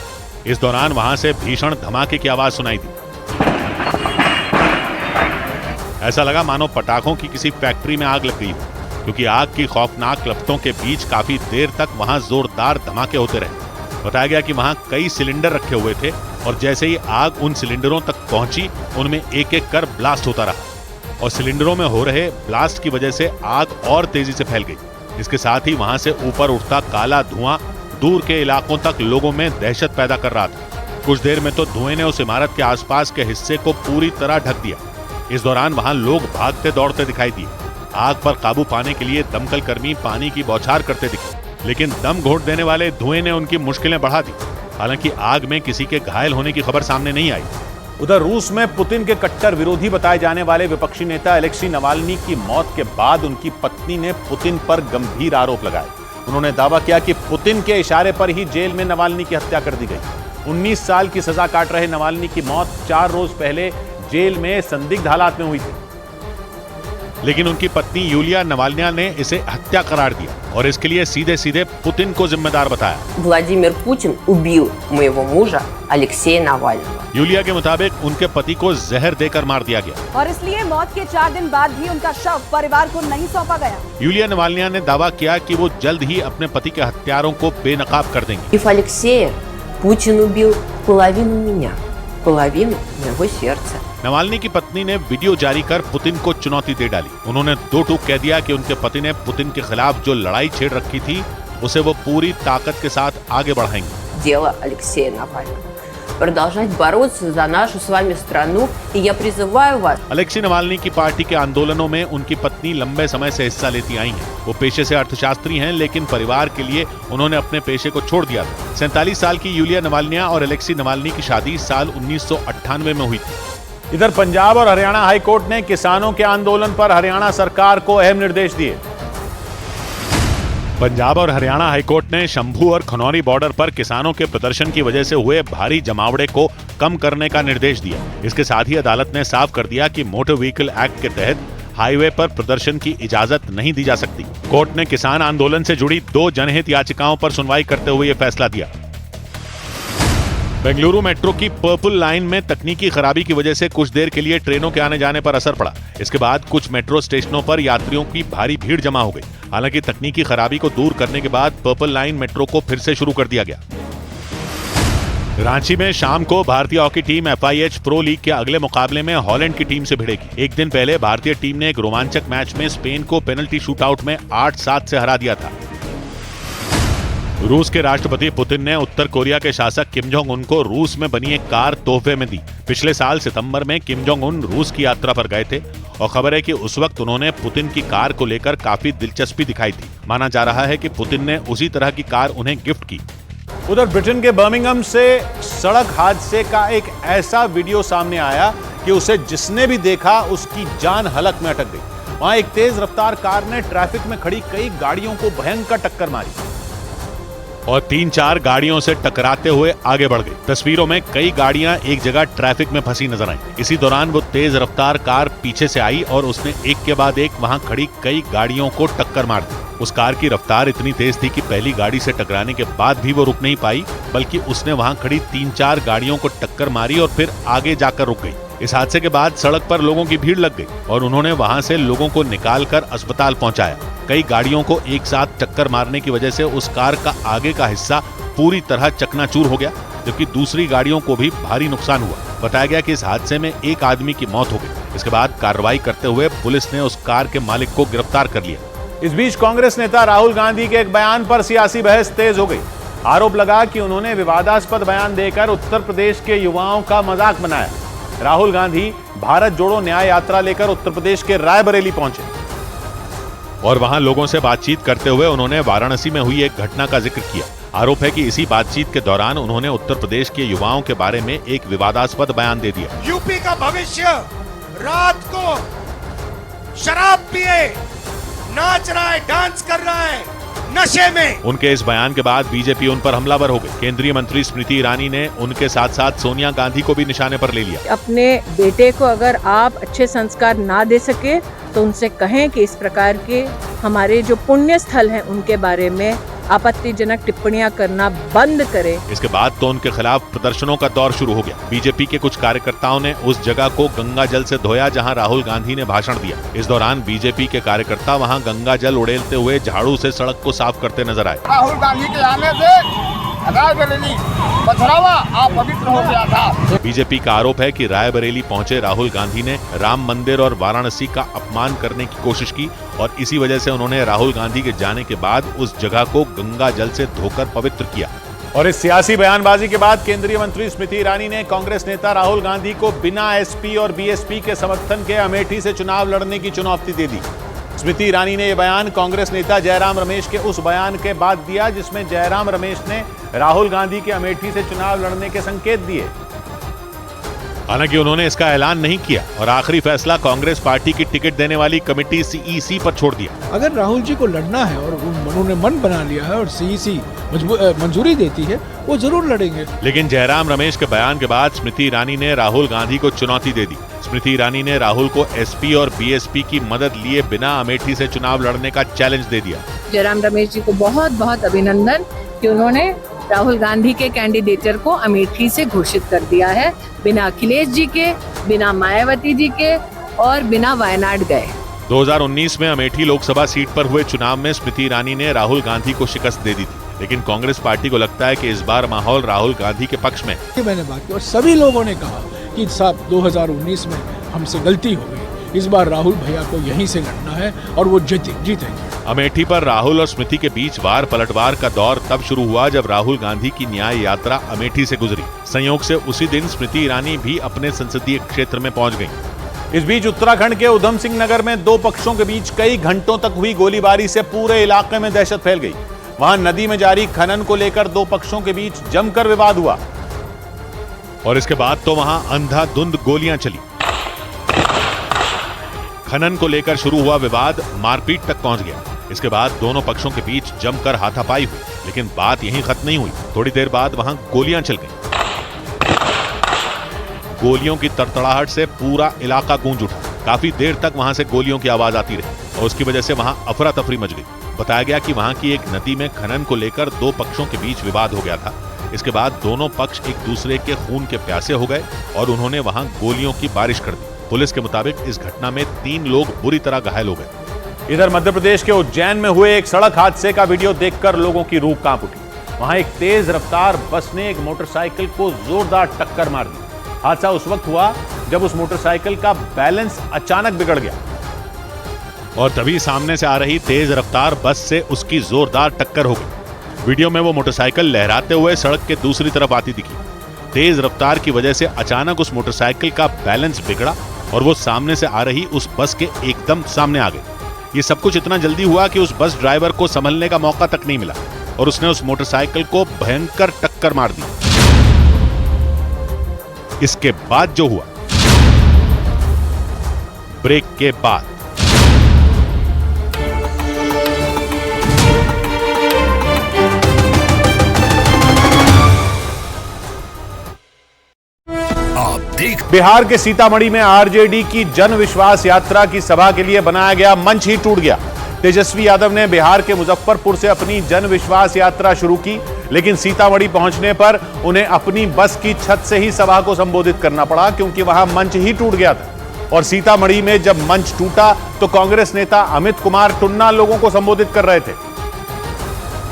S8: इस दौरान वहां से भीषण धमाके की आवाज सुनाई दी। ऐसा लगा मानो पटाखों की किसी फैक्ट्री में आग लग गई हो, क्योंकि आग की खौफनाक लपटों के बीच काफी देर तक वहां जोरदार धमाके होते रहे। बताया गया कि वहां कई सिलेंडर रखे हुए थे और जैसे ही आग उन सिलेंडरों तक पहुंची उनमें एक एक कर ब्लास्ट होता रहा और सिलेंडरों में हो रहे ब्लास्ट की वजह से आग और तेजी से फैल गई। इसके साथ ही वहां से ऊपर उठता काला धुआं दूर के इलाकों तक लोगों में दहशत पैदा कर रहा था। कुछ देर में तो धुएं ने उस इमारत के आसपास के हिस्से को पूरी तरह ढक दिया। इस दौरान वहां लोग भागते दौड़ते दिखाई दिए। आग पर काबू पाने के लिए दमकल कर्मी पानी की बौछार करते दिखे, लेकिन दम घोंट देने वाले धुएं ने उनकी मुश्किलें बढ़ा दी। हालांकि आग में किसी के घायल होने की खबर सामने नहीं आई।
S2: उधर रूस में पुतिन के कट्टर विरोधी बताए जाने वाले विपक्षी नेता अलेक्सी नवाल्नी की मौत के बाद उनकी पत्नी ने पुतिन पर गंभीर आरोप लगाए। उन्होंने दावा किया कि पुतिन के इशारे पर ही जेल में नवाल्नी की हत्या कर दी गई। 19 साल की सजा काट रहे नवाल्नी की मौत 4 रोज पहले जेल में संदिग्ध हालात में हुई थी, लेकिन उनकी पत्नी यूलिया नवाल्न्या ने इसे हत्या करार दिया और इसके लिए सीधे सीधे पुतिन को जिम्मेदार बताया।
S1: Vladimir Putin убил моего мужа Алексея Навального।
S8: यूलिया के मुताबिक उनके पति को जहर देकर मार दिया गया
S13: और इसलिए मौत के 4 दिन बाद भी उनका शव परिवार को नहीं सौंपा गया।
S8: यूलिया नवाल्न्या ने दावा किया कि वो जल्द ही अपने पति के हत्यारों को बेनकाब कर देंगे।
S1: If Алексея Путин убил половину меня, половину моего сердца।
S8: नवाल्नी की पत्नी ने वीडियो जारी कर पुतिन को चुनौती दे डाली। उन्होंने 2 टूक कह दिया कि उनके पति ने पुतिन के खिलाफ जो लड़ाई छेड़ रखी थी उसे वो पूरी ताकत के साथ आगे बढ़ाएंगे।
S1: Дело Алексея Навального. Продолжать бороться за нашу с вами страну, и я призываю вас।
S8: अलेक्सी नवाल्नी की पार्टी के आंदोलनों में उनकी पत्नी लंबे समय से हिस्सा लेती आई हैं। वो पेशे से अर्थशास्त्री हैं, लेकिन परिवार के लिए उन्होंने अपने पेशे को छोड़ दिया था। 47 साल की यूलिया नवाल्न्या और अलेक्सी नवाल्नी की शादी साल 1998 में हुई थी।
S2: इधर पंजाब और हरियाणा हाईकोर्ट ने किसानों के आंदोलन पर हरियाणा सरकार को अहम निर्देश दिए।
S8: पंजाब और हरियाणा हाईकोर्ट ने शंभू और खनौरी बॉर्डर पर किसानों के प्रदर्शन की वजह से हुए भारी जमावड़े को कम करने का निर्देश दिया। इसके साथ ही अदालत ने साफ कर दिया कि मोटर व्हीकल एक्ट के तहत हाईवे पर प्रदर्शन की इजाजत नहीं दी जा सकती। कोर्ट ने किसान आंदोलन से जुड़ी 2 जनहित याचिकाओं पर सुनवाई करते हुए यह फैसला दिया। बेंगलुरु मेट्रो की पर्पल लाइन में तकनीकी खराबी की वजह से कुछ देर के लिए ट्रेनों के आने जाने पर असर पड़ा। इसके बाद कुछ मेट्रो स्टेशनों पर यात्रियों की भारी भीड़ जमा हो गई। हालांकि तकनीकी खराबी को दूर करने के बाद पर्पल लाइन मेट्रो को फिर से शुरू कर दिया गया। रांची में शाम को भारतीय hockey team FIH pro league के अगले मुकाबले में हॉलैंड की टीम से भिड़ेगी। एक दिन पहले भारतीय टीम ने एक रोमांचक मैच में स्पेन को पेनल्टी शूटआउट में 8-7 से हरा दिया था। रूस के राष्ट्रपति पुतिन ने उत्तर कोरिया के शासक किम जोंग उन को रूस में बनी एक कार तोहफे में दी। पिछले साल सितंबर में किम जोंग उन रूस की यात्रा पर गए थे और खबर है कि उस वक्त उन्होंने पुतिन की कार को लेकर काफी दिलचस्पी दिखाई थी। माना जा रहा है कि पुतिन ने उसी तरह की कार उन्हें गिफ्ट की।
S2: उधर ब्रिटेन के बर्मिंघम से सड़क हादसे का एक ऐसा वीडियो सामने आया कि उसे जिसने भी देखा उसकी जान हलक में अटक गई। वहां एक तेज रफ्तार कार ने ट्रैफिक में खड़ी कई गाड़ियों को भयंकर टक्कर मारी
S8: और 3-4 गाड़ियों से टकराते हुए आगे बढ़ गई। तस्वीरों में कई गाड़ियां एक जगह ट्रैफिक में फंसी नजर आई। इसी दौरान वो तेज रफ्तार कार पीछे से आई और उसने एक के बाद एक वहां खड़ी कई गाड़ियों को टक्कर मार दी। उस कार की रफ्तार इतनी तेज थी कि पहली गाड़ी से टकराने के बाद भी वो रुक नहीं पाई, बल्कि उसने वहां खड़ी 3-4 गाड़ियों को टक्कर मारी और फिर आगे जाकर रुक गई। इस हादसे के बाद सड़क पर लोगों की भीड़ लग गई और उन्होंने वहां से लोगों को निकालकर अस्पताल पहुंचाया। कई गाड़ियों को एक साथ टक्कर मारने की वजह से उस कार का आगे का हिस्सा पूरी तरह चकनाचूर हो गया, जबकि दूसरी गाड़ियों को भी भारी नुकसान हुआ। बताया गया कि इस हादसे में एक आदमी की मौत हो गई। इसके बाद कार्रवाई करते हुए पुलिस ने उस कार के मालिक को गिरफ्तार कर लिया।
S2: इस बीच कांग्रेस नेता राहुल गांधी के एक बयान पर सियासी बहस तेज हो गई। आरोप लगा कि उन्होंने विवादास्पद बयान देकर उत्तर प्रदेश के युवाओं का मजाक बनाया। राहुल गांधी भारत जोड़ो न्याय यात्रा लेकर उत्तर प्रदेश के रायबरेली पहुंचे
S8: और वहां लोगों से बातचीत करते हुए उन्होंने वाराणसी में हुई एक घटना का जिक्र किया। आरोप है कि इसी बातचीत के दौरान उन्होंने उत्तर प्रदेश के युवाओं के बारे में एक विवादास्पद बयान दे दिया।
S4: यूपी का भविष्य रात को शराब पिए नाच रहा है, डांस कर रहा है, नशे में।
S8: उनके इस बयान के बाद बीजेपी उन पर हमलावर हो गई। केंद्रीय मंत्री स्मृति ईरानी ने उनके साथ साथ सोनिया गांधी को भी निशाने पर ले लिया।
S5: अपने बेटे को अगर आप अच्छे संस्कार ना दे सके तो उनसे कहें कि इस प्रकार के हमारे जो पुण्य स्थल हैं उनके बारे में आपत्तिजनक टिप्पणियां करना बंद करें।
S8: इसके बाद तो उनके खिलाफ प्रदर्शनों का दौर शुरू हो गया। बीजेपी के कुछ कार्यकर्ताओं ने उस जगह को गंगा जल से धोया जहां राहुल गांधी ने भाषण दिया। इस दौरान बीजेपी के कार्यकर्ता वहां गंगा जल उड़ेलते हुए झाड़ू से सड़क को साफ करते नजर आए।
S6: राहुल गांधी के आने से रायबरेली पथरावा अपवित्र हो गया था।
S8: बीजेपी का आरोप है कि रायबरेली पहुंचे राहुल गांधी ने राम मंदिर और वाराणसी का अपमान करने की कोशिश की और इसी वजह से उन्होंने राहुल गांधी के जाने के बाद उस जगह को गंगा जल से धोकर पवित्र किया।
S2: और इस सियासी बयानबाजी के बाद केंद्रीय मंत्री स्मृति ईरानी ने कांग्रेस नेता राहुल गांधी को बिना एसपी और बीएसपी के समर्थन के अमेठी से चुनाव लड़ने की चुनौती दे दी। स्मृति ईरानी ने यह बयान कांग्रेस नेता जयराम रमेश के उस बयान के बाद दिया जिसमें जयराम रमेश ने राहुल गांधी के अमेठी से चुनाव लड़ने के संकेत दिए।
S8: हालांकि उन्होंने इसका ऐलान नहीं किया और आखिरी फैसला कांग्रेस पार्टी की टिकट देने वाली कमेटी सीईसी पर छोड़ दिया।
S23: अगर राहुल जी को लड़ना है और उन्होंने मन बना लिया है और सीईसी मंजूरी देती है वो जरूर लड़ेंगे।
S8: लेकिन जयराम रमेश के बयान के बाद स्मृति ईरानी ने राहुल गांधी को चुनौती दे दी। स्मृति ईरानी ने राहुल को एसपी और बीएसपी की मदद लिए बिना अमेठी से चुनाव लड़ने का चैलेंज दे दिया।
S5: जयराम रमेश जी को बहुत बहुत अभिनंदन कि उन्होंने राहुल गांधी के कैंडिडेटर को अमेठी से घोषित कर दिया है, बिना अखिलेश जी के, बिना मायावती जी के और बिना वायनाड गए।
S8: 2019 में अमेठी लोकसभा सीट पर हुए चुनाव में स्मृति ईरानी ने राहुल गांधी को शिकस्त दे दी थी, लेकिन कांग्रेस पार्टी को लगता है कि इस बार माहौल राहुल गांधी के पक्ष में।
S23: मैंने बात की और सभी लोगों ने कहा कि साहब 2019 में हमसे गलती हो गई, इस बार राहुल भैया को यहीं से लड़ना है और वो जीतेंगे।
S8: अमेठी पर राहुल और स्मृति के बीच वार पलटवार का दौर तब शुरू हुआ जब राहुल गांधी की न्याय यात्रा अमेठी से गुजरी। संयोग से उसी दिन स्मृति ईरानी भी अपने संसदीय क्षेत्र में पहुंच गईं।
S2: इस बीच उत्तराखंड के उधम सिंह नगर में दो पक्षों के बीच कई घंटों तक हुई गोलीबारी से पूरे इलाके में दहशत फैल गई। वहां नदी में जारी खनन को लेकर दो पक्षों के बीच जमकर विवाद हुआ
S8: और इसके बाद तो वहां अंधाधुंध गोलियां चली। खनन को लेकर शुरू हुआ विवाद मारपीट तक पहुंच गया। इसके बाद दोनों पक्षों के बीच जमकर हाथापाई हुई, लेकिन बात यहीं खत्म नहीं हुई। थोड़ी देर बाद वहां गोलियां चल गईं। गोलियों की तड़तड़ाहट से पूरा इलाका गूंज उठा। काफी देर तक वहां से गोलियों की आवाज आती रही और उसकी वजह से वहां अफरा तफरी मच गई। बताया गया कि वहां की एक नदी में खनन को लेकर दो पक्षों के बीच विवाद हो गया था। इसके बाद दोनों पक्ष एक दूसरे के खून के प्यासे हो गए और उन्होंने वहां गोलियों की बारिश कर दी। पुलिस के मुताबिक इस घटना में 3 लोग बुरी तरह घायल हो गए।
S2: इधर मध्य प्रदेश के उज्जैन में हुए एक सड़क हादसे का वीडियो देखकर लोगों की रूह कांप उठी। वहां एक तेज रफ्तार बस ने एक मोटरसाइकिल को जोरदार टक्कर मार दी। हादसा उस वक्त हुआ जब उस मोटरसाइकिल का बैलेंस अचानक बिगड़ गया
S8: और तभी सामने से आ रही तेज रफ्तार बस से उसकी जोरदार टक्कर हो गई। वीडियो में वो मोटरसाइकिल लहराते हुए सड़क के दूसरी तरफ आती दिखी। तेज रफ्तार की वजह से अचानक उस मोटरसाइकिल का बैलेंस बिगड़ा और वो सामने से आ रही उस बस के एकदम सामने आ गई। ये सब कुछ इतना जल्दी हुआ कि उस बस ड्राइवर को संभलने का मौका तक नहीं मिला और उसने उस मोटरसाइकिल को भयंकर टक्कर मार दी। इसके बाद जो हुआ, ब्रेक के बाद
S2: बिहार के सीतामढ़ी में आरजेडी की जन विश्वास यात्रा की सभा के लिए बनाया गया मंच ही टूट गया। तेजस्वी यादव ने बिहार के मुजफ्फरपुर से अपनी जन विश्वास यात्रा शुरू की, लेकिन सीतामढ़ी पहुंचने पर उन्हें अपनी बस की छत से ही सभा को संबोधित करना पड़ा क्योंकि वहां मंच ही टूट गया था। और सीतामढ़ी में जब मंच टूटा तो कांग्रेस नेता अमित कुमार टुन्ना लोगों को संबोधित कर रहे थे,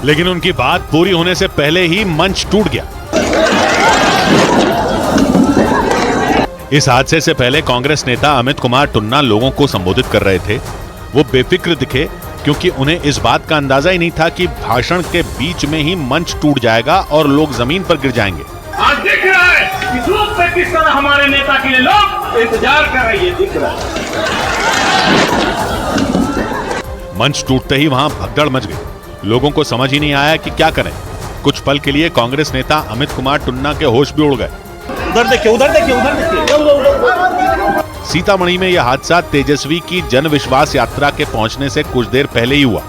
S8: लेकिन उनकी बात पूरी होने से पहले ही मंच टूट गया। इस हादसे से पहले कांग्रेस नेता अमित कुमार टुन्ना लोगों को संबोधित कर रहे थे। वो बेफिक्र दिखे क्योंकि उन्हें इस बात का अंदाजा ही नहीं था कि भाषण के बीच में ही मंच टूट जाएगा और लोग जमीन पर गिर जाएंगे।
S3: आज दिख रहा है कि धूप पे किस तरह हमारे नेता के लिए लोग इंतजार कर रहे हैं, दिख रहा है।
S8: मंच टूटते ही वहां भगदड़ मच गई। लोगों को समझ ही नहीं आया कि क्या करें। कुछ पल के लिए कांग्रेस नेता अमित कुमार टुन्ना के होश भी उड़ गए।
S3: उधर देखिए, उधर देखिए, उधर देखिए।
S8: सीतामढ़ी में यह हादसा तेजस्वी की जन विश्वास यात्रा के पहुंचने से कुछ देर पहले ही हुआ।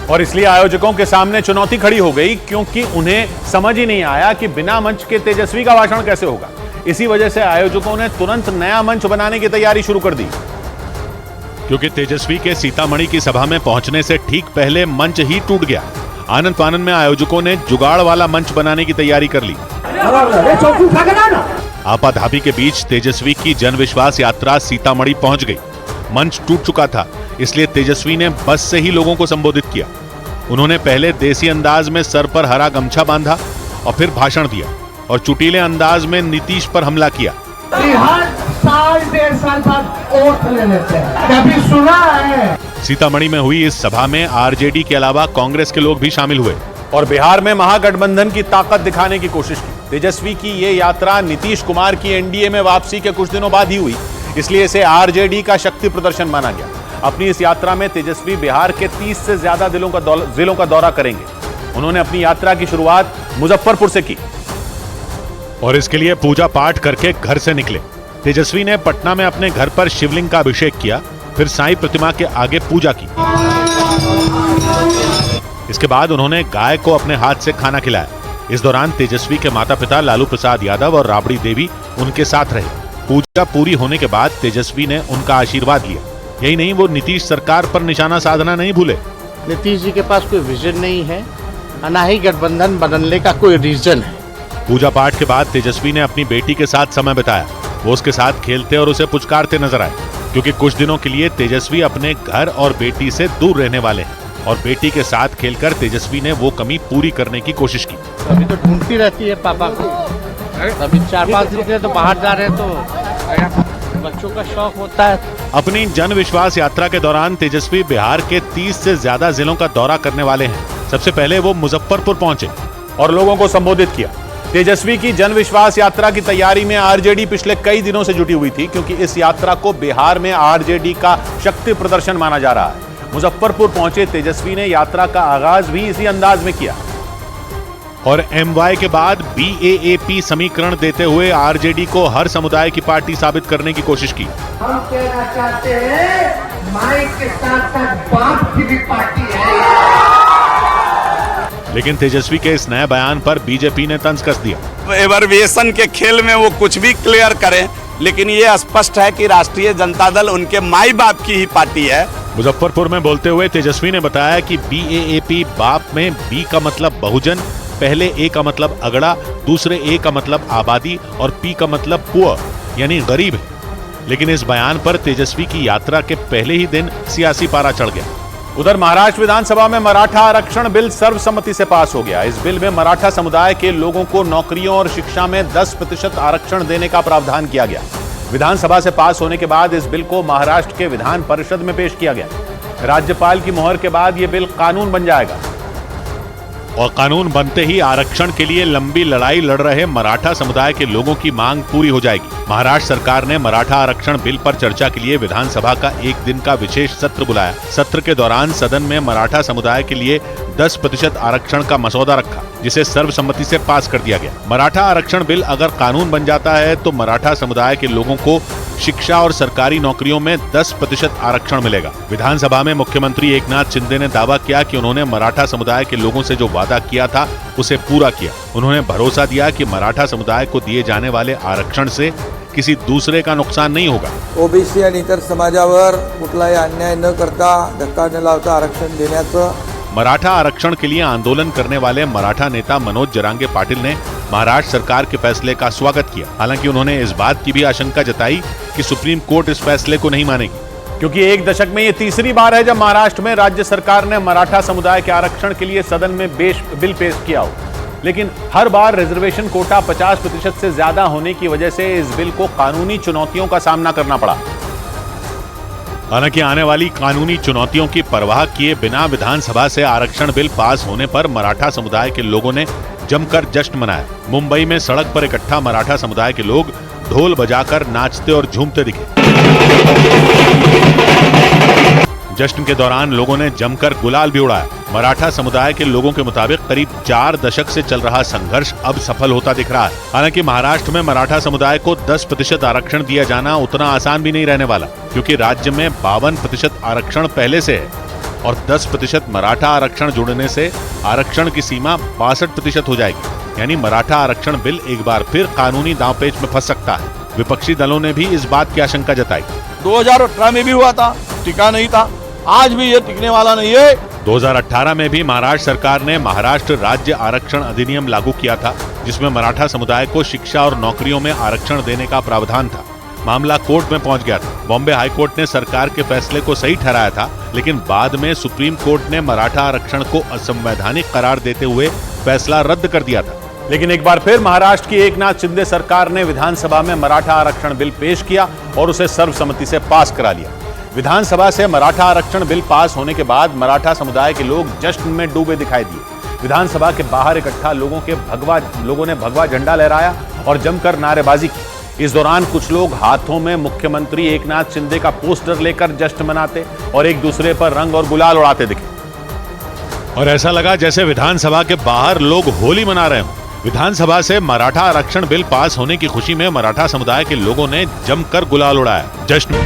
S2: और इसलिए आयोजकों के सामने चुनौती खड़ी हो गई, क्योंकि उन्हें समझ ही नहीं आया कि बिना मंच के तेजस्वी का भाषण कैसे होगा। इसी वजह से आयोजकों ने तुरंत नया मंच बनाने की तैयारी शुरू कर दी।
S8: क्योंकि तेजस्वी के सीतामढ़ी की सभा में पहुंचने से ठीक पहले मंच ही टूट गया। आनन फानन में आयोजकों ने जुगाड़ वाला मंच बनाने की तैयारी कर ली। आपाधापी के बीच तेजस्वी की जनविश्वास यात्रा सीतामढ़ी पहुंच गई। मंच टूट चुका था, इसलिए तेजस्वी ने बस से ही लोगों को संबोधित किया। उन्होंने पहले देसी अंदाज में सर पर हरा गमछा बांधा और फिर भाषण दिया और चुटीले अंदाज में नीतीश पर हमला किया।
S6: हर साल 1.5 साल बाद वोट ले लेते हैं, कभी सुना है?
S8: सीतामढ़ी में हुई इस सभा में आरजेडी के अलावा कांग्रेस के लोग भी शामिल हुए
S2: और बिहार में महागठबंधन की ताकत दिखाने की कोशिश की। तेजस्वी की ये यात्रा नीतीश कुमार की एनडीए में वापसी के कुछ दिनों बाद ही हुई, इसलिए इसे आरजेडी का शक्ति प्रदर्शन माना गया। अपनी इस यात्रा में तेजस्वी बिहार के 30 से ज्यादा जिलों का दौरा करेंगे। उन्होंने अपनी यात्रा की शुरुआत मुजफ्फरपुर से की
S8: और इसके लिए पूजा पाठ करके घर से निकले। तेजस्वी ने पटना में अपने घर पर शिवलिंग का अभिषेक किया, फिर साईं प्रतिमा के आगे पूजा की। इसके बाद उन्होंने गाय को अपने हाथ से खाना खिलाया। इस दौरान तेजस्वी के माता पिता लालू प्रसाद यादव और राबड़ी देवी उनके साथ रहे। पूजा पूरी होने के बाद तेजस्वी ने उनका आशीर्वाद लिया। यही नहीं, वो नीतीश सरकार पर निशाना साधना नहीं भूले।
S6: नीतीश जी के पास कोई विजन नहीं है, ना ही गठबंधन बदलने का कोई रीजन है।
S8: पूजा पाठ के बाद तेजस्वी ने अपनी बेटी के साथ समय बिताया। वो उसके साथ खेलते और उसे पुचकारते नजर आए, क्योंकि कुछ दिनों के लिए तेजस्वी अपने घर और बेटी से दूर रहने वाले हैं और बेटी के साथ खेलकर तेजस्वी ने वो कमी पूरी करने की कोशिश की।
S6: अभी तो ढूंढती रहती है पापा को, अभी 4-5 दिन से तो बाहर जा रहे हैं, तो बच्चों का शौक होता है।
S8: अपनी जन विश्वास यात्रा के दौरान तेजस्वी बिहार के 30 से ज्यादा जिलों का दौरा करने वाले हैं। सबसे पहले वो मुजफ्फरपुर पहुंचे
S2: और लोगों को संबोधित किया। तेजस्वी की जन विश्वास यात्रा की तैयारी में आरजेडी पिछले कई दिनों से जुटी हुई थी, क्योंकि इस यात्रा को बिहार में आरजेडी का शक्ति प्रदर्शन माना जा रहा है। मुजफ्फरपुर पहुंचे तेजस्वी ने यात्रा का आगाज भी इसी अंदाज में किया
S8: और एमवाई के बाद बीएएपी समीकरण देते हुए आरजेडी को हर समुदाय की पार्टी साबित करने की कोशिश की।
S6: हम कहना चाहते हैं, माई के साथ साथ बाप की भी पार्टी है।
S8: लेकिन तेजस्वी के इस नए बयान पर बीजेपी ने तंज कस दिया।
S7: एवरवेशन के खेल में वो कुछ भी क्लियर करें, लेकिन ये स्पष्ट है कि राष्ट्रीय जनता दल उनके माई बाप की ही पार्टी है।
S8: मुजफ्फरपुर में बोलते हुए तेजस्वी ने बताया कि बीएएपी बाप में बी का मतलब बहुजन, पहले ए का मतलब अगड़ा, दूसरे ए का मतलब आबादी और पी का मतलब पुअर यानी गरीब है। लेकिन इस बयान पर तेजस्वी की यात्रा के पहले ही दिन सियासी पारा चढ़ गया।
S2: उधर महाराष्ट्र विधानसभा में मराठा आरक्षण बिल सर्वसम्मति से पास हो गया। इस बिल में मराठा समुदाय के लोगों को नौकरियों और शिक्षा में 10% आरक्षण देने का प्रावधान किया गया। विधानसभा से पास होने के बाद इस बिल को महाराष्ट्र के विधान परिषद में पेश किया गया। राज्यपाल की मुहर के बाद यह बिल कानून बन जाएगा
S8: और कानून बनते ही आरक्षण के लिए लंबी लड़ाई लड़ रहे मराठा समुदाय के लोगों की मांग पूरी हो जाएगी। महाराष्ट्र सरकार ने मराठा आरक्षण बिल पर चर्चा के लिए विधानसभा का एक दिन का विशेष सत्र बुलाया। सत्र के दौरान सदन में मराठा समुदाय के लिए 10% आरक्षण का मसौदा रखा, जिसे सर्वसम्मति से पास कर दिया गया। मराठा आरक्षण बिल अगर कानून बन जाता है तो मराठा समुदाय के लोगों को शिक्षा और सरकारी नौकरियों में 10% आरक्षण मिलेगा। विधानसभा में मुख्यमंत्री एकनाथ शिंदे ने दावा किया कि उन्होंने मराठा समुदाय के लोगों से जो वादा किया था उसे पूरा किया। उन्होंने भरोसा दिया कि मराठा समुदाय को दिए जाने वाले आरक्षण से किसी दूसरे का नुकसान नहीं होगा।
S9: ओबीसी आणि इतर समाजावर कुठलाही अन्याय न करता, धक्का न लावता आरक्षण देण्याचं।
S8: मराठा आरक्षण के लिए आंदोलन करने वाले मराठा नेता मनोज जरांगे पाटिल ने महाराष्ट्र सरकार के फैसले का स्वागत किया। हालांकि उन्होंने इस बात की भी आशंका जताई कि सुप्रीम कोर्ट इस फैसले को नहीं मानेगी,
S2: क्योंकि एक दशक में ये तीसरी बार है जब महाराष्ट्र में राज्य सरकार ने मराठा समुदाय के आरक्षण के लिए सदन में बिल पेश किया हो। लेकिन हर बार रिजर्वेशन कोटा 50% से ज्यादा होने की वजह से इस बिल को कानूनी चुनौतियों का सामना करना पड़ा।
S8: हालांकि आने वाली कानूनी चुनौतियों की परवाह किए बिना विधानसभा से आरक्षण बिल पास होने पर मराठा समुदाय के लोगों ने जमकर जश्न मनाया। मुंबई में सड़क पर इकट्ठा मराठा समुदाय के लोग ढोल बजाकर नाचते और झूमते दिखे। जश्न के दौरान लोगों ने जमकर गुलाल भी उड़ाया। मराठा समुदाय के लोगों के मुताबिक करीब 4 दशक से चल रहा संघर्ष अब सफल होता दिख रहा है। हालांकि महाराष्ट्र में मराठा समुदाय को 10% आरक्षण दिया जाना उतना आसान भी नहीं रहने वाला, क्योंकि राज्य में 52% आरक्षण पहले से है। और 10% मराठा आरक्षण जोड़ने से आरक्षण की सीमा 62% हो जाएगी। यानी मराठा आरक्षण बिल एक बार फिर कानूनी दांवपेच में फंस सकता है। विपक्षी दलों ने भी इस बात की आशंका जताई।
S10: 2018 में भी हुआ था, टिका नहीं था, आज भी ये टिकने वाला नहीं है।
S8: 2018 में भी महाराष्ट्र सरकार ने महाराष्ट्र राज्य आरक्षण अधिनियम लागू किया था, जिसमें मराठा समुदाय को शिक्षा और नौकरियों में आरक्षण देने का प्रावधान था। मामला कोर्ट में पहुंच गया था। बॉम्बे हाई कोर्ट ने सरकार के फैसले को सही ठहराया था, लेकिन बाद में सुप्रीम कोर्ट ने मराठा आरक्षण को असंवैधानिक करार देते हुए फैसला रद्द कर दिया था।
S2: लेकिन एक बार फिर महाराष्ट्र की एकनाथ शिंदे सरकार ने विधानसभा में मराठा आरक्षण बिल पेश किया और उसे सर्वसम्मति से पास करा लिया। विधानसभा से मराठा आरक्षण बिल पास होने के बाद मराठा समुदाय के लोग जश्न में डूबे दिखाई दिए। विधानसभा के बाहर इकट्ठा लोगों ने भगवा झंडा लहराया और जमकर नारेबाजी की। इस दौरान कुछ लोग हाथों में मुख्यमंत्री एकनाथ शिंदे का पोस्टर लेकर जश्न मनाते और एक दूसरे पर रंग और गुलाल उड़ाते दिखे।
S8: और ऐसा लगा जैसे विधानसभा के बाहर लोग होली मना रहे हों। विधानसभा से मराठा आरक्षण बिल पास होने की खुशी में मराठा समुदाय के लोगों ने जमकर गुलाल उड़ाया। जश्न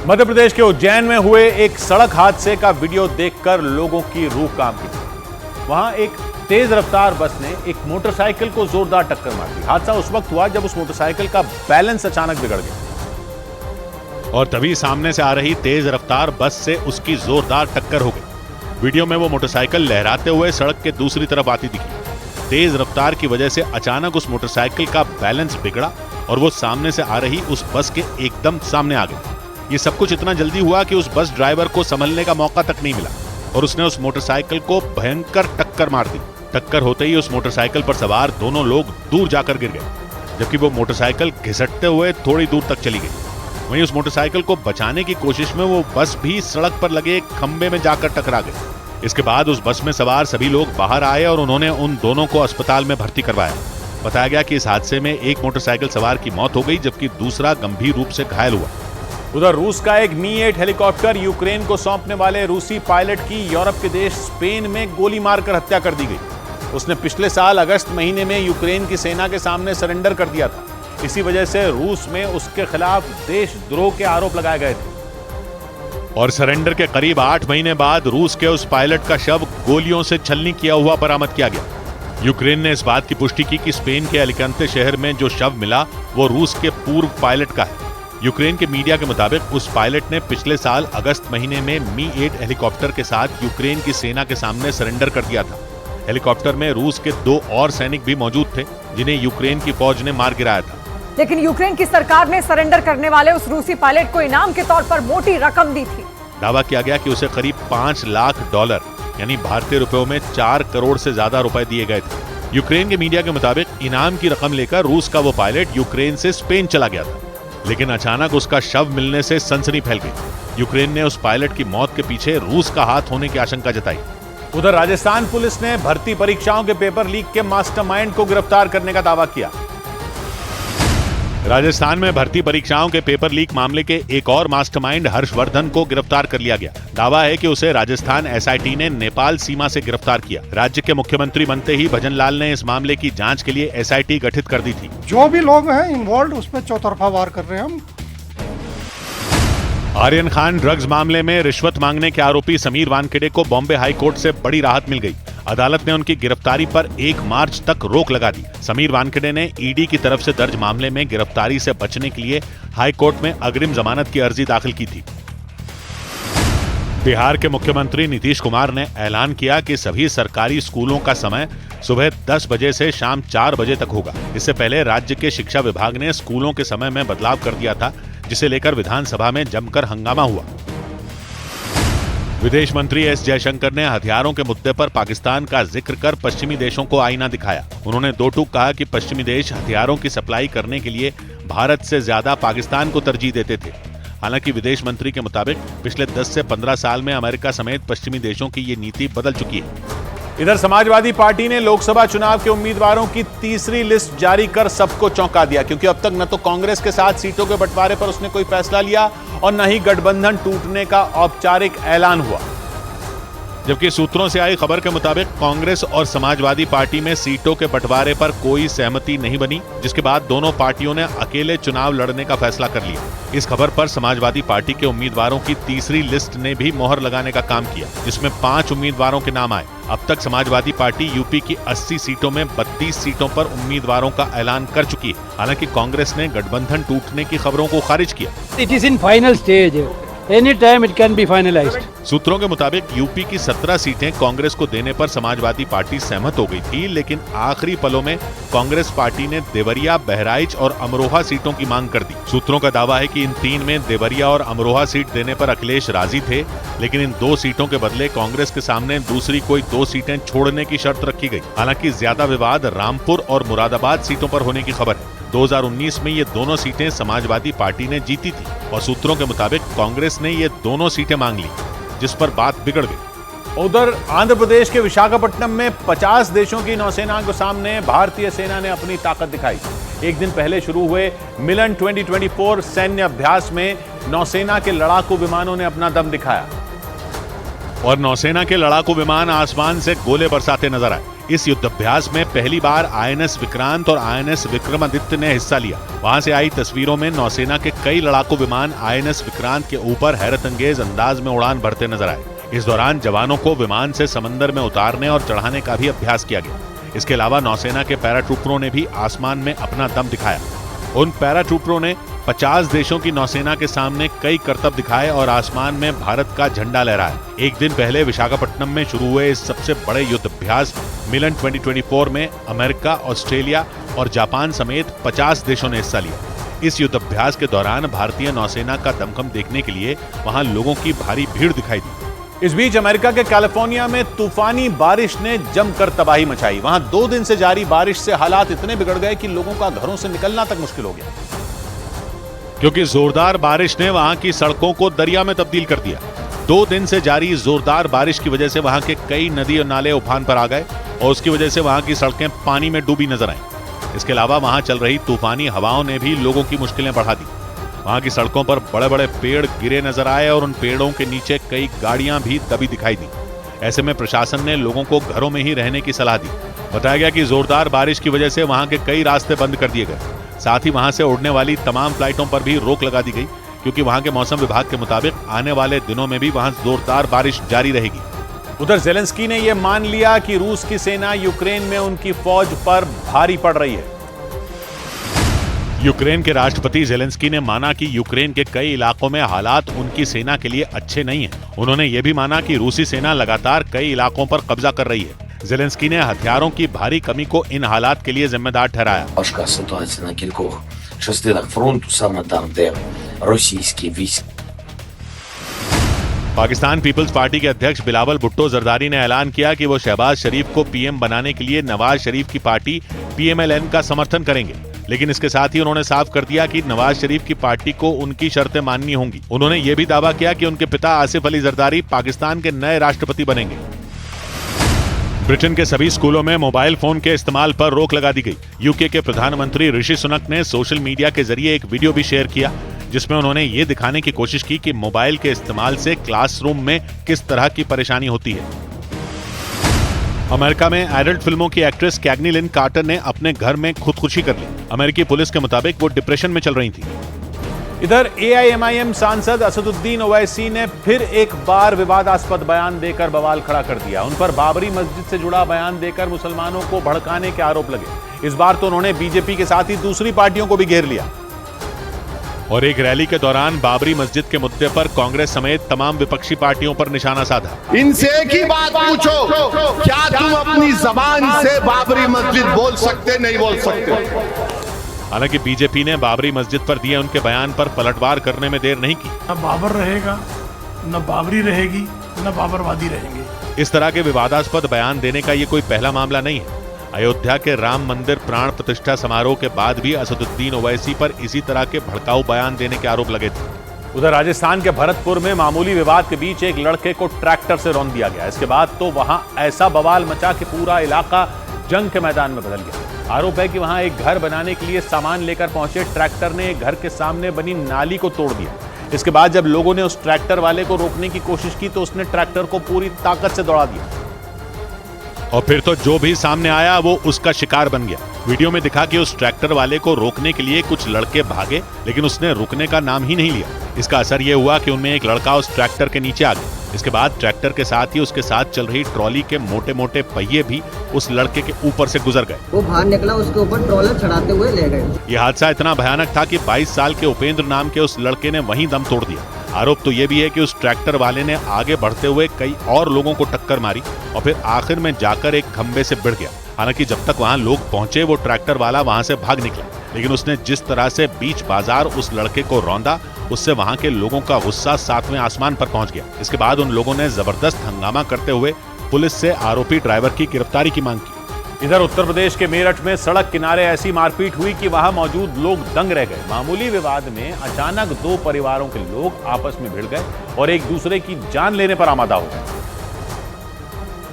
S2: मध्य प्रदेश के उज्जैन में हुए एक सड़क हादसे का वीडियो देखकर लोगों की रूह कांप गई। वहां एक तेज रफ्तार बस ने एक मोटरसाइकिल को जोरदार टक्कर मार दी। हादसा उस वक्त हुआ जब उस मोटरसाइकिल का बैलेंस अचानक बिगड़ गया
S8: और तभी सामने से आ रही तेज रफ्तार बस से उसकी जोरदार टक्कर हो गई। वीडियो में वो मोटरसाइकिल लहराते हुए सड़क के दूसरी तरफ आती दिखी। तेज रफ्तार की वजह से अचानक उस मोटरसाइकिल का बैलेंस बिगड़ा और वो सामने से आ रही उस बस के एकदम सामने आ गई। ये सब कुछ इतना जल्दी हुआ कि उस बस ड्राइवर को संभलने का मौका तक नहीं मिला और उसने उस मोटरसाइकिल को भयंकर टक्कर मार दी। टक्कर होते ही उस मोटरसाइकिल पर सवार दोनों लोग दूर जाकर गिर गए, जबकि वो मोटरसाइकिल घिसटते हुए थोड़ी दूर तक चली गई। वहीं उस मोटरसाइकिल को बचाने की कोशिश में वो बस भी सड़क पर लगे एक खंबे में जाकर टकरा गई। इसके बाद उस बस में सवार सभी लोग बाहर आए और उन्होंने उन दोनों को अस्पताल में भर्ती करवाया। बताया गया कि इस हादसे में एक मोटरसाइकिल सवार की मौत हो गई, जबकि दूसरा गंभीर रूप से घायल हुआ।
S2: उधर रूस का एक मी-8 हेलीकॉप्टर यूक्रेन को सौंपने वाले रूसी पायलट की यूरोप के देश स्पेन में गोली मारकर हत्या कर दी गई। उसने पिछले साल अगस्त महीने में यूक्रेन की सेना के सामने सरेंडर कर दिया था। इसी वजह से रूस में उसके खिलाफ देशद्रोह के आरोप लगाए गए थे।
S8: और सरेंडर के करीब 8 महीने बाद रूस के उस पायलट का शव गोलियों से छलनी किया हुआ बरामद किया गया। यूक्रेन ने इस बात की पुष्टि की कि स्पेन के अलिकांते शहर में जो शव मिला वो रूस के पूर्व पायलट का है। यूक्रेन के मीडिया के मुताबिक उस पायलट ने पिछले साल अगस्त महीने में मी-8 हेलीकॉप्टर के साथ यूक्रेन की सेना के सामने सरेंडर कर दिया था। हेलीकॉप्टर में रूस के 2 और सैनिक भी मौजूद थे, जिन्हें यूक्रेन की फौज ने मार गिराया था।
S13: लेकिन यूक्रेन की सरकार ने सरेंडर करने वाले उस रूसी पायलट को इनाम के तौर पर मोटी रकम दी थी।
S8: दावा किया गया कि उसे करीब $5 लाख यानी भारतीय रुपयों में 4 करोड़ से ज्यादा रुपए दिए गए थे। यूक्रेन के मीडिया के मुताबिक इनाम की रकम लेकर रूस का वो पायलट यूक्रेन से स्पेन चला गया था, लेकिन अचानक उसका शव मिलने से सनसनी फैल गई। यूक्रेन ने उस पायलट की मौत के पीछे रूस का हाथ होने की आशंका जताई।
S2: उधर राजस्थान पुलिस ने भर्ती परीक्षाओं के पेपर लीक के मास्टरमाइंड को गिरफ्तार करने का दावा किया।
S8: राजस्थान में भर्ती परीक्षाओं के पेपर लीक मामले के एक और मास्टरमाइंड हर्षवर्धन को गिरफ्तार कर लिया गया। दावा है कि उसे राजस्थान एसआईटी ने नेपाल सीमा से गिरफ्तार किया। राज्य के मुख्यमंत्री बनते ही भजनलाल ने इस मामले की जांच के लिए एसआईटी गठित कर दी थी।
S22: जो भी लोग हैं इन्वॉल्व उस पर चौतरफा वार कर रहे हैं हम।
S8: आर्यन खान ड्रग्स मामले में रिश्वत मांगने के आरोपी समीर वानखेड़े को बॉम्बे हाई कोर्ट से बड़ी राहत मिल गई। अदालत ने उनकी गिरफ्तारी पर 1 मार्च तक रोक लगा दी। समीर वानखेड़े ने ईडी की तरफ से दर्ज मामले में गिरफ्तारी से बचने के लिए हाई कोर्ट में अग्रिम जमानत की अर्जी दाखिल की थी। बिहार के मुख्यमंत्री नीतीश कुमार ने ऐलान किया कि सभी सरकारी स्कूलों का समय सुबह 10 बजे से शाम 4 बजे तक होगा। इससे पहले राज्य के शिक्षा विभाग ने स्कूलों के समय में बदलाव कर दिया था, जिसे लेकर विधानसभा में जमकर हंगामा हुआ। विदेश मंत्री एस जयशंकर ने हथियारों के मुद्दे पर पाकिस्तान का जिक्र कर पश्चिमी देशों को आईना दिखाया। उन्होंने दो टूक कहा कि पश्चिमी देश हथियारों की सप्लाई करने के लिए भारत से ज्यादा पाकिस्तान को तरजीह देते थे। हालांकि विदेश मंत्री के मुताबिक पिछले 10 से 15 साल में अमेरिका समेत पश्चिमी देशों की ये नीति बदल चुकी है।
S2: इधर समाजवादी पार्टी ने लोकसभा चुनाव के उम्मीदवारों की तीसरी लिस्ट जारी कर सबको चौंका दिया, क्योंकि अब तक न तो कांग्रेस के साथ सीटों के बंटवारे पर उसने कोई फैसला लिया और न ही गठबंधन टूटने का औपचारिक ऐलान हुआ।
S8: जबकि सूत्रों से आई खबर के मुताबिक कांग्रेस और समाजवादी पार्टी में सीटों के बंटवारे पर कोई सहमति नहीं बनी, जिसके बाद दोनों पार्टियों ने अकेले चुनाव लड़ने का फैसला कर लिया। इस खबर पर समाजवादी पार्टी के उम्मीदवारों की तीसरी लिस्ट ने भी मोहर लगाने का काम किया, जिसमें 5 उम्मीदवारों के नाम आए। अब तक समाजवादी पार्टी यूपी की 80 सीटों में 32 सीटों पर उम्मीदवारों का ऐलान कर चुकी है। हालांकि कांग्रेस ने गठबंधन टूटने की खबरों को खारिज किया।
S11: It is in final stage, any time it can be finalised.
S8: सूत्रों के मुताबिक यूपी की 17 सीटें कांग्रेस को देने पर समाजवादी पार्टी सहमत हो गई थी, लेकिन आखिरी पलों में कांग्रेस पार्टी ने देवरिया, बहराइच और अमरोहा सीटों की मांग कर दी। सूत्रों का दावा है कि इन 3 में देवरिया और अमरोहा सीट देने पर अखिलेश राजी थे, लेकिन इन 2 सीटों के बदले कांग्रेस के सामने दूसरी कोई 2 सीटें छोड़ने की शर्त रखी गई। हालांकि ज्यादा विवाद रामपुर और मुरादाबाद सीटों पर होने की खबर है। 2019 में ये दोनों सीटें समाजवादी पार्टी ने जीती थी और सूत्रों के मुताबिक कांग्रेस ने ये दोनों सीटें मांग ली, जिस पर बात बिगड़ गई।
S2: उधर आंध्र प्रदेश के विशाखापट्टनम में 50 देशों की नौसेना के सामने भारतीय सेना ने अपनी ताकत दिखाई। एक दिन पहले शुरू हुए मिलन 2024 सैन्य अभ्यास में नौसेना के लड़ाकू विमानों ने अपना दम दिखाया
S8: और नौसेना के लड़ाकू विमान आसमान से गोले बरसाते नजर आए। इस युद्धाभ्यास में पहली बार आईएनएस विक्रांत और आईएनएस विक्रमादित्य ने हिस्सा लिया। वहां से आई तस्वीरों में नौसेना के कई लड़ाकू विमान आईएनएस विक्रांत के ऊपर हैरतअंगेज अंदाज में उड़ान भरते नजर आए। इस दौरान जवानों को विमान से समंदर में उतारने और चढ़ाने का भी अभ्यास किया गया। इसके अलावा नौसेना के पैराट्रूपरों ने भी आसमान में अपना दम दिखाया। उन पैराट्रूपरों ने 50 देशों की नौसेना के सामने कई करतब दिखाए और आसमान में भारत का झंडा लहराया। एक दिन पहले विशाखापट्टनम में शुरू हुए इस सबसे बड़े युद्धाभ्यास मिलन 2024 में अमेरिका, ऑस्ट्रेलिया और जापान समेत 50 देशों ने हिस्सा लिया। इस युद्धाभ्यास के दौरान भारतीय नौसेना का दमखम देखने के लिए वहां लोगों की भारी भीड़ दिखाई दी।
S2: इस बीच अमेरिका के कैलिफोर्निया में तूफानी बारिश ने जमकर तबाही मचाई। वहां 2 दिन से जारी बारिश से हालात इतने बिगड़ गए कि लोगों का घरों से निकलना तक मुश्किल हो गया,
S8: क्योंकि जोरदार बारिश ने वहां की सड़कों को दरिया में तब्दील कर दिया। 2 दिन से जारी जोरदार बारिश की वजह से वहां के कई नदी और नाले उफान पर आ गए और उसकी वजह से वहां की सड़कें पानी में डूबी नजर आईं। इसके अलावा वहां चल रही तूफानी हवाओं ने भी लोगों की मुश्किलें बढ़ा दी। वहां की सड़कों पर बड़े बड़े पेड़ गिरे नजर आए और उन पेड़ों के नीचे कई गाड़ियां भी दबी दिखाई दी। ऐसे में प्रशासन ने लोगों को घरों में ही रहने की सलाह दी। बताया गया कि जोरदार बारिश की वजह से वहां के कई रास्ते बंद कर दिए गए। साथ ही वहां से उड़ने वाली तमाम फ्लाइटों पर भी रोक लगा दी गई, क्योंकि वहां के मौसम विभाग के मुताबिक आने वाले दिनों में भी वहां जोरदार बारिश जारी रहेगी।
S2: उधर जेलेंस्की ने यह मान लिया कि रूस की सेना यूक्रेन में उनकी फौज पर भारी पड़ रही है।
S8: यूक्रेन के राष्ट्रपति जेलेंस्की ने माना कि यूक्रेन के कई इलाकों में हालात उनकी सेना के लिए अच्छे नहीं हैं। उन्होंने यह भी माना कि रूसी सेना लगातार कई इलाकों पर कब्जा कर रही है। जेलेंस्की ने हथियारों की भारी कमी को इन हालात के लिए जिम्मेदार ठहराया।
S12: Важка ситуація на кількох частинах фронту, саме там, де російські війська.
S8: पाकिस्तान पीपल्स पार्टी के अध्यक्ष बिलावल भुट्टो जरदारी ने ऐलान किया कि वो शहबाज शरीफ को पीएम बनाने के लिए नवाज शरीफ की पार्टी पीएमएलएन का समर्थन करेंगे, लेकिन इसके साथ ही उन्होंने साफ कर दिया कि नवाज शरीफ की पार्टी को उनकी शर्तें माननी होंगी। उन्होंने ये भी दावा किया कि उनके पिता आसिफ अली जरदारी पाकिस्तान के नए राष्ट्रपति बनेंगे। ब्रिटेन के सभी स्कूलों में मोबाइल फोन के इस्तेमाल पर रोक लगा दी गई। यूके के प्रधानमंत्री ऋषि सुनक ने सोशल मीडिया के जरिए एक वीडियो भी शेयर किया, जिसमें उन्होंने ये दिखाने की कोशिश की कि मोबाइल के इस्तेमाल से क्लासरूम में किस तरह की परेशानी होती है। अमेरिका में एडल्ट फिल्मों की एक्ट्रेस कैग्नी लिन कार्टर ने अपने घर में खुदकुशी कर ली। अमेरिकी पुलिस के मुताबिक वो डिप्रेशन में चल रही थी।
S2: इधर एआईएमआईएम सांसद असदुद्दीन ओवैसी ने फिर एक बार विवादास्पद बयान देकर बवाल खड़ा कर दिया। उन पर बाबरी मस्जिद से जुड़ा बयान देकर मुसलमानों को भड़काने के आरोप लगे। इस बार तो उन्होंने बीजेपी के साथ ही दूसरी पार्टियों को भी घेर लिया
S8: और एक रैली के दौरान बाबरी मस्जिद के मुद्दे पर कांग्रेस समेत तमाम विपक्षी पार्टियों पर निशाना साधा।
S15: इनसे एक ही बात पूछो, क्या तुम अपनी जबान से बाबरी मस्जिद बोल सकते नहीं बोल सकते?
S8: हालांकि बीजेपी ने बाबरी मस्जिद पर दिए उनके बयान पर पलटवार करने में देर नहीं की।
S23: न बाबर रहेगा, न बाबरी रहेगी, न बाबरवादी रहेंगे।
S8: इस तरह के विवादास्पद बयान देने का ये कोई पहला मामला नहीं है। अयोध्या के राम मंदिर प्राण प्रतिष्ठा समारोह के बाद भी असदुद्दीन ओवैसी पर इसी तरह के भड़काऊ बयान देने के आरोप लगे थे।
S2: उधर राजस्थान के भरतपुर में मामूली विवाद के बीच एक लड़के को ट्रैक्टर से रौंद दिया गया। इसके बाद तो वहां ऐसा बवाल मचा कि पूरा इलाका जंग के मैदान में बदल गया। आरोप है कि वहां एक घर बनाने के लिए सामान लेकर पहुंचे ट्रैक्टर ने घर के सामने बनी नाली को तोड़ दिया। इसके बाद जब लोगों ने उस ट्रैक्टर वाले को रोकने की कोशिश की तो उसने ट्रैक्टर को पूरी ताकत से दौड़ा दिया
S8: और फिर तो जो भी सामने आया वो उसका शिकार बन गया। वीडियो में दिखा कि उस ट्रैक्टर वाले को रोकने के लिए कुछ लड़के भागे, लेकिन उसने रुकने का नाम ही नहीं लिया। इसका असर ये हुआ कि उनमें एक लड़का उस ट्रैक्टर के नीचे आ गया। इसके बाद ट्रैक्टर के साथ ही उसके साथ चल रही ट्रॉली के मोटे मोटे पहिए भी उस लड़के के ऊपर से गुजर गए।
S14: वो बाहर निकला, उसके ऊपर ट्रॉलर चढ़ाते हुए ले गए।
S8: ये हादसा इतना भयानक था कि 22 साल के उपेंद्र नाम के उस लड़के ने वहीं दम तोड़ दिया। आरोप तो ये भी है कि उस ट्रैक्टर वाले ने आगे बढ़ते हुए कई और लोगों को टक्कर मारी और फिर आखिर में जाकर एक खंबे से भिड़ गया। हालांकि जब तक वहां लोग पहुंचे वो ट्रैक्टर वाला वहां से भाग निकला, लेकिन उसने जिस तरह से बीच बाजार उस लड़के को रौंदा, उससे वहां के लोगों का गुस्सा 7वें आसमान पर पहुंच गया। इसके बाद उन लोगों ने जबरदस्त हंगामा करते हुए पुलिस से आरोपी ड्राइवर की गिरफ्तारी की मांग की।
S2: इधर उत्तर प्रदेश के मेरठ में सड़क किनारे ऐसी मारपीट हुई कि वहां मौजूद लोग दंग रह गए। मामूली विवाद में अचानक दो परिवारों के लोग आपस में भिड़ गए और एक दूसरे की जान लेने पर आमादा हो गए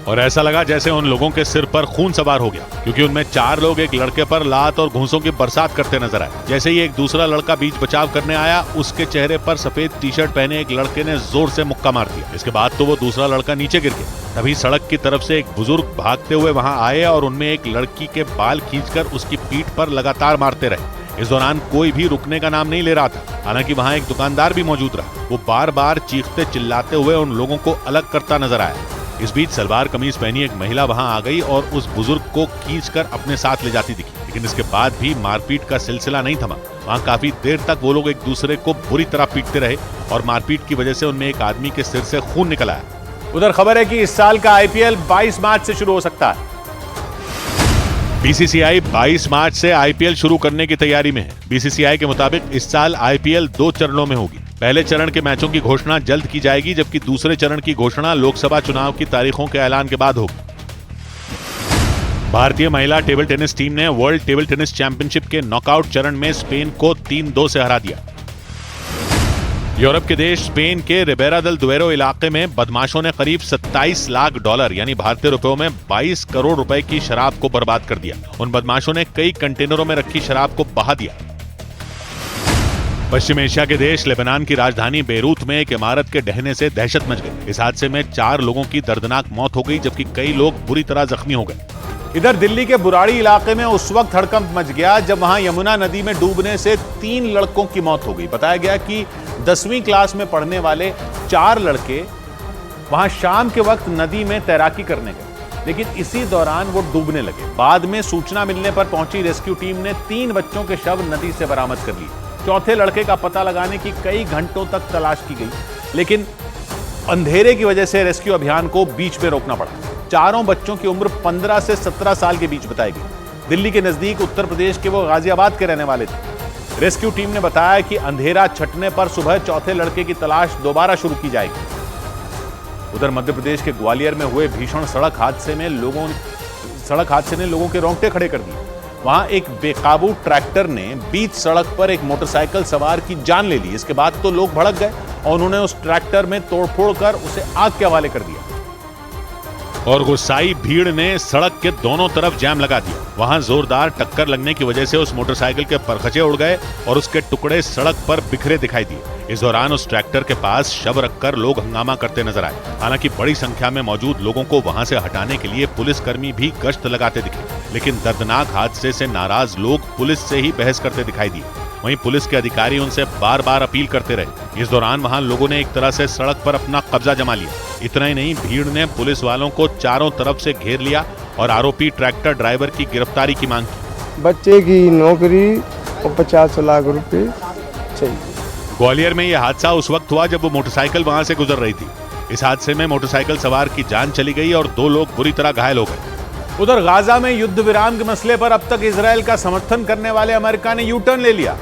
S8: और ऐसा लगा जैसे उन लोगों के सिर पर खून सवार हो गया, क्योंकि उनमें 4 लोग एक लड़के पर लात और घूंसों की बरसात करते नजर आए। जैसे ही एक दूसरा लड़का बीच बचाव करने आया, उसके चेहरे पर सफेद टी-शर्ट पहने एक लड़के ने जोर से मुक्का मार दिया। इसके बाद तो वो दूसरा लड़का नीचे गिर गया। तभी सड़क की तरफ से एक बुजुर्ग भागते हुए वहां आए और उनमें एक लड़की के बाल खींचकर उसकी पीठ पर लगातार मारते रहे। इस दौरान कोई भी रुकने का नाम नहीं ले रहा था। हालांकि वहां एक दुकानदार भी मौजूद रहा। वो बार बार चीखते चिल्लाते हुए उन लोगों को अलग करता नजर आया। इस बीच सलवार कमीज पहनी एक महिला वहां आ गई और उस बुजुर्ग को खींचकर अपने साथ ले जाती दिखी, लेकिन इसके बाद भी मारपीट का सिलसिला नहीं थमा। वहां काफी देर तक वो लोग एक दूसरे को बुरी तरह पीटते रहे और मारपीट की वजह से उनमें एक आदमी के सिर से खून निकल आया।
S2: उधर खबर है कि इस साल का आईपीएल 22 मार्च से शुरू हो सकता है।
S8: बीसीसीआई 22 मार्च से आईपीएल शुरू करने की तैयारी में है। बीसीसीआई के मुताबिक इस साल आईपीएल 2 चरणों में होगी। पहले चरण के मैचों की घोषणा जल्द की जाएगी, जबकि दूसरे चरण की घोषणा लोकसभा चुनाव की तारीखों के ऐलान के बाद होगी। भारतीय महिला टेबल टेनिस टीम ने वर्ल्ड टेबल टेनिस चैंपियनशिप के नॉकआउट चरण में स्पेन को 3-2 से हरा दिया। यूरोप के देश स्पेन के रिबेरा देल दुएरो इलाके में बदमाशों ने करीब $27 लाख यानी भारतीय रुपयों में 22 करोड़ रुपए की शराब को बर्बाद कर दिया। उन बदमाशों ने कई कंटेनरों में रखी शराब को बहा दिया। पश्चिम एशिया के देश लेबनान की राजधानी बेरूत में एक इमारत के ढहने से दहशत मच गई। इस हादसे में 4 लोगों की दर्दनाक मौत हो गई, जबकि कई लोग बुरी तरह जख्मी हो गए।
S2: इधर दिल्ली के बुराड़ी इलाके में उस वक्त हड़कंप मच गया जब वहां यमुना नदी में डूबने से 3 लड़कों की मौत हो गई। बताया गया कि 10वीं क्लास में पढ़ने वाले 4 लड़के वहां शाम के वक्त नदी में तैराकी करने गए, लेकिन इसी दौरान वो डूबने लगे। बाद में सूचना मिलने पर पहुंची रेस्क्यू टीम ने 3 बच्चों के शव नदी से बरामद कर लिए। चौथे लड़के का पता लगाने की कई घंटों तक तलाश की गई, लेकिन अंधेरे की वजह से रेस्क्यू अभियान को बीच में रोकना पड़ा। चारों बच्चों की उम्र 15 से 17 साल के बीच बताई गई। दिल्ली के नजदीक उत्तर प्रदेश के वो गाजियाबाद के रहने वाले थे। रेस्क्यू टीम ने बताया कि अंधेरा छटने पर सुबह चौथे लड़के की तलाश दोबारा शुरू की जाएगी। उधर मध्य प्रदेश के ग्वालियर में हुए भीषण सड़क हादसे ने लोगों के रोंगटे खड़े कर दिए। वहां एक बेकाबू ट्रैक्टर ने बीच सड़क पर एक मोटरसाइकिल सवार की जान ले ली। इसके बाद तो लोग भड़क गए और उन्होंने उस ट्रैक्टर में तोड़फोड़ कर उसे आग के हवाले कर दिया
S8: और गुस्साई भीड़ ने सड़क के दोनों तरफ जाम लगा दिया। वहां जोरदार टक्कर लगने की वजह से उस मोटरसाइकिल के परखचे उड़ गए और उसके टुकड़े सड़क पर बिखरे दिखाई दिए। इस दौरान उस ट्रैक्टर के पास शव रखकर लोग हंगामा करते नजर आए। हालांकि बड़ी संख्या में मौजूद लोगों को वहां से हटाने के लिए पुलिसकर्मी भी गश्त लगाते दिखे, लेकिन दर्दनाक हादसे से नाराज लोग पुलिस से ही बहस करते दिखाई दिए। वहीं पुलिस के अधिकारी उनसे बार बार अपील करते रहे। इस दौरान वहां लोगों ने एक तरह से सड़क पर अपना कब्जा जमा लिया। इतना ही नहीं, भीड़ ने पुलिस वालों को चारों तरफ से घेर लिया और आरोपी ट्रैक्टर ड्राइवर की गिरफ्तारी की मांग की।
S16: बच्चे की नौकरी और 50 लाख रुपए चाहिए।
S8: ग्वालियर में यह हादसा उस वक्त हुआ जब वो मोटरसाइकिल वहां से गुजर रही थी। इस हादसे में मोटरसाइकिल सवार की जान चली गई और 2 लोग बुरी तरह घायल हो गए।
S2: उधर गाजा में युद्ध विराम के मसले पर अब तक इजरायल का समर्थन करने वाले अमेरिका ने यू टर्न ले लिया।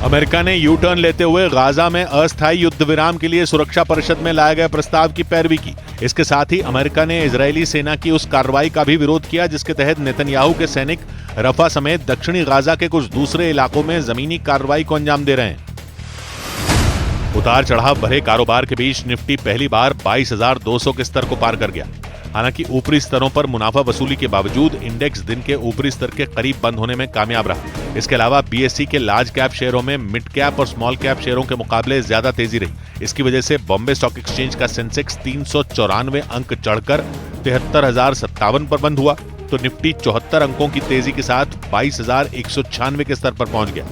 S8: अमेरिका ने यू टर्न लेते हुए गाजा में अस्थायी युद्ध विराम के लिए सुरक्षा परिषद में लाए गए प्रस्ताव की पैरवी की। इसके साथ ही अमेरिका ने इजरायली सेना की उस कार्रवाई का भी विरोध किया जिसके तहत नेतन्याहू के सैनिक रफा समेत दक्षिणी गाजा के कुछ दूसरे इलाकों में जमीनी कार्रवाई को अंजाम दे रहे हैं। उतार चढ़ाव भरे कारोबार के बीच निफ्टी पहली बार 22,200 के स्तर को पार कर गया। हालांकि ऊपरी स्तरों पर मुनाफा वसूली के बावजूद इंडेक्स दिन के ऊपरी स्तर के करीब बंद होने में कामयाब रहा। इसके अलावा बीएसई के लार्ज कैप शेयरों में मिड कैप और स्मॉल कैप शेयरों के मुकाबले ज्यादा तेजी रही। इसकी वजह से बॉम्बे स्टॉक एक्सचेंज का सेंसेक्स 394 अंक चढ़कर 73,057 पर बंद हुआ, तो निफ्टी 74 अंकों की तेजी के साथ 22,196 के स्तर पर पहुंच गया।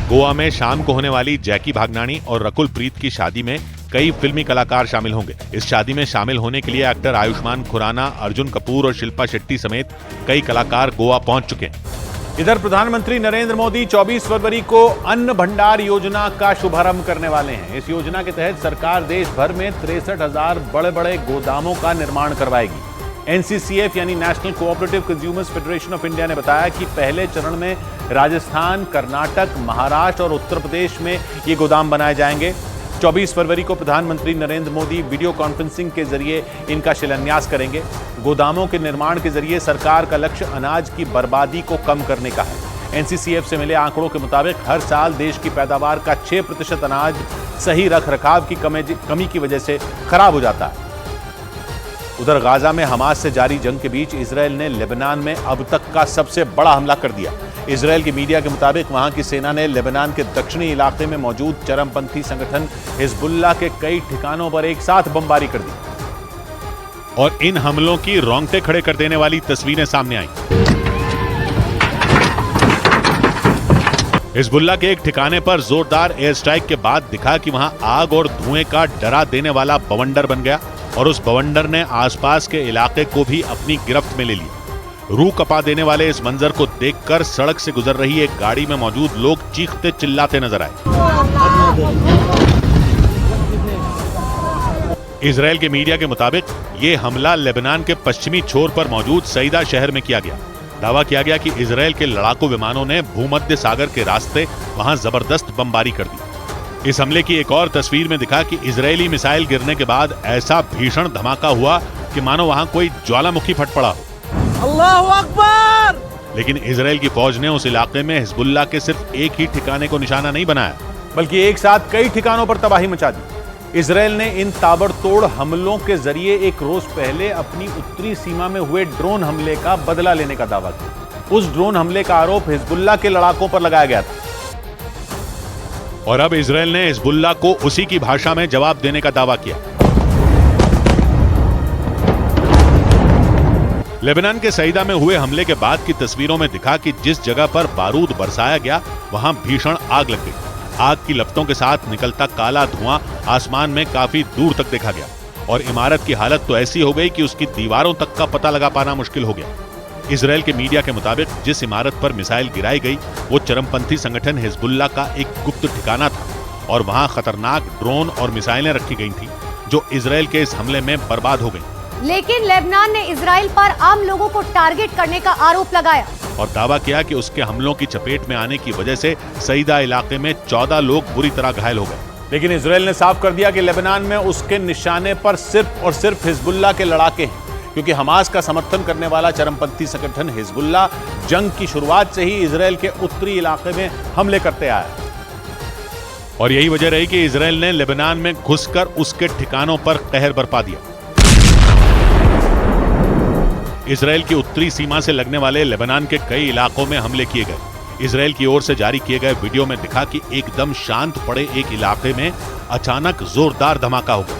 S8: गोवा में शाम को होने वाली जैकी भागनानी और रकुल प्रीत की शादी में कई फिल्मी कलाकार शामिल होंगे। इस शादी में शामिल होने के लिए एक्टर आयुष्मान खुराना, अर्जुन कपूर और शिल्पा शेट्टी समेत कई कलाकार गोवा पहुंच चुके हैं।
S2: इधर प्रधानमंत्री नरेंद्र मोदी 24 फरवरी को अन्न भंडार योजना का शुभारंभ करने वाले हैं। इस योजना के तहत सरकार देश भर में 63,000 बड़े बड़े गोदामों का निर्माण करवाएगी। एनसीसीएफ यानी national cooperative consumers federation of India ने बताया कि पहले चरण में राजस्थान, कर्नाटक, महाराष्ट्र और उत्तर प्रदेश में ये गोदाम बनाए जाएंगे। 24 फरवरी को प्रधानमंत्री नरेंद्र मोदी वीडियो कॉन्फ्रेंसिंग के जरिए इनका शिलान्यास करेंगे। गोदामों के निर्माण के जरिए सरकार का लक्ष्य अनाज की बर्बादी को कम करने का है। एनसीसीएफ से मिले आंकड़ों के मुताबिक हर साल देश की पैदावार का 6% अनाज सही रखरखाव की कमी की वजह से खराब हो जाता है। उधर गाजा में हमास से जारी जंग के बीच इजरायल ने लेबनान में अब तक का सबसे बड़ा हमला कर दिया। इजरायल की मीडिया के मुताबिक वहां की सेना ने लेबनान के दक्षिणी इलाके में मौजूद चरमपंथी संगठन हिजबुल्लाह के कई ठिकानों पर एक साथ बमबारी कर दी
S8: और इन हमलों की रोंगटे खड़े कर देने वाली तस्वीरें सामने आई। हिजबुल्लाह के एक ठिकाने पर जोरदार एयर स्ट्राइक के बाद दिखा कि वहां आग और धुएं का डरा देने वाला बवंडर बन गया और उस बवंडर ने आसपास के इलाके को भी अपनी गिरफ्त में ले लिया। रूह कपा देने वाले इस मंजर को देखकर सड़क से गुजर रही एक गाड़ी में मौजूद लोग चीखते चिल्लाते नजर आए। इजरायल के मीडिया के मुताबिक ये हमला लेबनान के पश्चिमी छोर पर मौजूद सईदा शहर में किया गया। दावा किया गया कि इजरायल के लड़ाकू विमानों ने भूमध्य सागर के रास्ते वहां जबरदस्त बमबारी कर दी। इस हमले की एक और तस्वीर में दिखा कि इजरायली मिसाइल गिरने के बाद ऐसा भीषण धमाका हुआ कि मानो वहां कोई ज्वालामुखी फट पड़ा हो।
S4: अल्लाहु अकबर!
S8: लेकिन इजरायल की फौज ने उस इलाके में हिजबुल्लाह के सिर्फ एक ही ठिकाने को निशाना नहीं बनाया,
S2: बल्कि एक साथ कई ठिकानों पर तबाही मचा दी। इजरायल ने इन ताबड़तोड़ हमलों के जरिए एक रोज पहले अपनी उत्तरी सीमा में हुए ड्रोन हमले का बदला लेने का दावा किया। उस ड्रोन हमले का आरोप हिजबुल्लाह के लड़ाकों पर लगाया गया था
S8: और अब इजरायल ने हिजबुल्लाह को उसी की भाषा में जवाब देने का दावा किया। लेबनान के सईदा में हुए हमले के बाद की तस्वीरों में दिखा कि जिस जगह पर बारूद बरसाया गया वहां भीषण आग लग गई। आग की लपटों के साथ निकलता काला धुआं आसमान में काफी दूर तक देखा गया और इमारत की हालत तो ऐसी हो गई कि उसकी दीवारों तक का पता लगा पाना मुश्किल हो गया। इजरायल के मीडिया के मुताबिक जिस इमारत पर मिसाइल गिराई गई वो चरमपंथी संगठन हिजबुल्लाह का एक गुप्त ठिकाना था और वहां खतरनाक ड्रोन और मिसाइलें रखी गई थी जो इजरायल के इस हमले में बर्बाद हो गई।
S17: लेकिन लेबनान ने इजराइल पर आम लोगों को टारगेट करने का आरोप लगाया
S8: और दावा किया कि उसके हमलों की चपेट में आने की वजह से सईदा इलाके में 14 लोग बुरी तरह घायल हो गए।
S2: लेकिन इजरायल ने साफ कर दिया कि लेबनान में उसके निशाने पर सिर्फ और सिर्फ हिजबुल्लाह के लड़ाके हैं, क्योंकि हमास का समर्थन करने वाला चरमपंथी संगठन हिजबुल्लाह जंग की शुरुआत से ही इजरायल के उत्तरी इलाके में हमले करते आया
S8: और यही वजह रही कि इजरायल ने लेबनान में घुसकर उसके ठिकानों पर कहर बरपा दिया। इजरायल की उत्तरी सीमा से लगने वाले लेबनान के कई इलाकों में हमले किए गए। इजरायल की ओर से जारी किए गए वीडियो में दिखा कि एकदम शांत पड़े एक इलाके में अचानक जोरदार धमाका हो गया।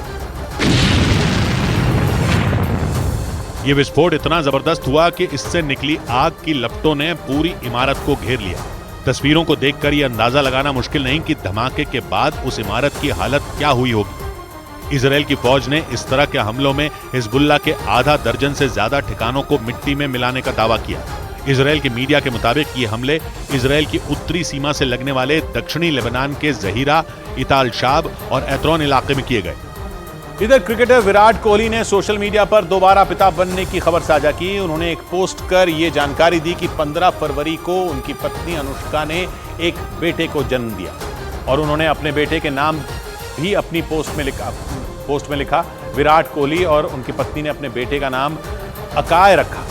S8: यह विस्फोट इतना जबरदस्त हुआ कि इससे निकली आग की लपटों ने पूरी इमारत को घेर लिया। तस्वीरों को देखकर यह अंदाजा लगाना मुश्किल नहीं कि धमाके के बाद उस इमारत की हालत क्या हुई होगी। इजरायल की फौज ने इस तरह के हमलों में हिजबुल्लाह के आधा दर्जन से ज्यादा ठिकानों को मिट्टी में मिलाने का दावा किया। इजरायल के मीडिया के मुताबिक ये हमले इजरायल की उत्तरी सीमा से लगने वाले दक्षिणी लेबनान के जहीरा, इताल शाब और एत्रोन इलाके में किए गए।
S2: इधर क्रिकेटर विराट कोहली ने सोशल मीडिया पर दोबारा पिता बनने की खबर साझा की। उन्होंने एक पोस्ट कर ये जानकारी दी कि 15 फरवरी को उनकी पत्नी अनुष्का ने एक बेटे को जन्म दिया और उन्होंने अपने बेटे के नाम भी अपनी पोस्ट में लिखा। विराट कोहली और उनकी पत्नी ने अपने बेटे का नाम अकाय रखा।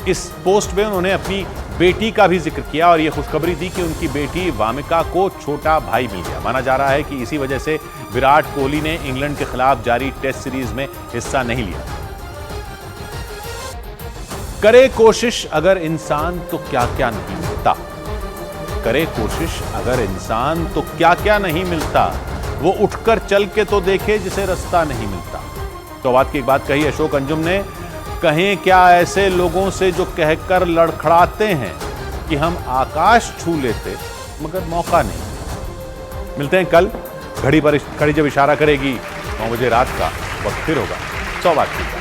S2: इस पोस्ट में उन्होंने अपनी बेटी का भी जिक्र किया और ये खुशखबरी दी कि उनकी बेटी वामिका को छोटा भाई मिल गया। माना जा रहा है कि इसी वजह से विराट कोहली ने इंग्लैंड के खिलाफ जारी टेस्ट सीरीज में हिस्सा नहीं लिया। करे कोशिश अगर इंसान तो क्या क्या नहीं होता। करे कोशिश अगर इंसान तो क्या क्या नहीं मिलता, वो उठकर चल के तो देखे जिसे रास्ता नहीं मिलता। तो बात की एक बात कही अशोक अंजुम ने, कहें क्या ऐसे लोगों से जो कहकर लड़खड़ाते हैं कि हम आकाश छू लेते मगर मौका नहीं। मिलते हैं कल, घड़ी जब इशारा करेगी 9 बजे रात का वक्त फिर होगा 100 बात की।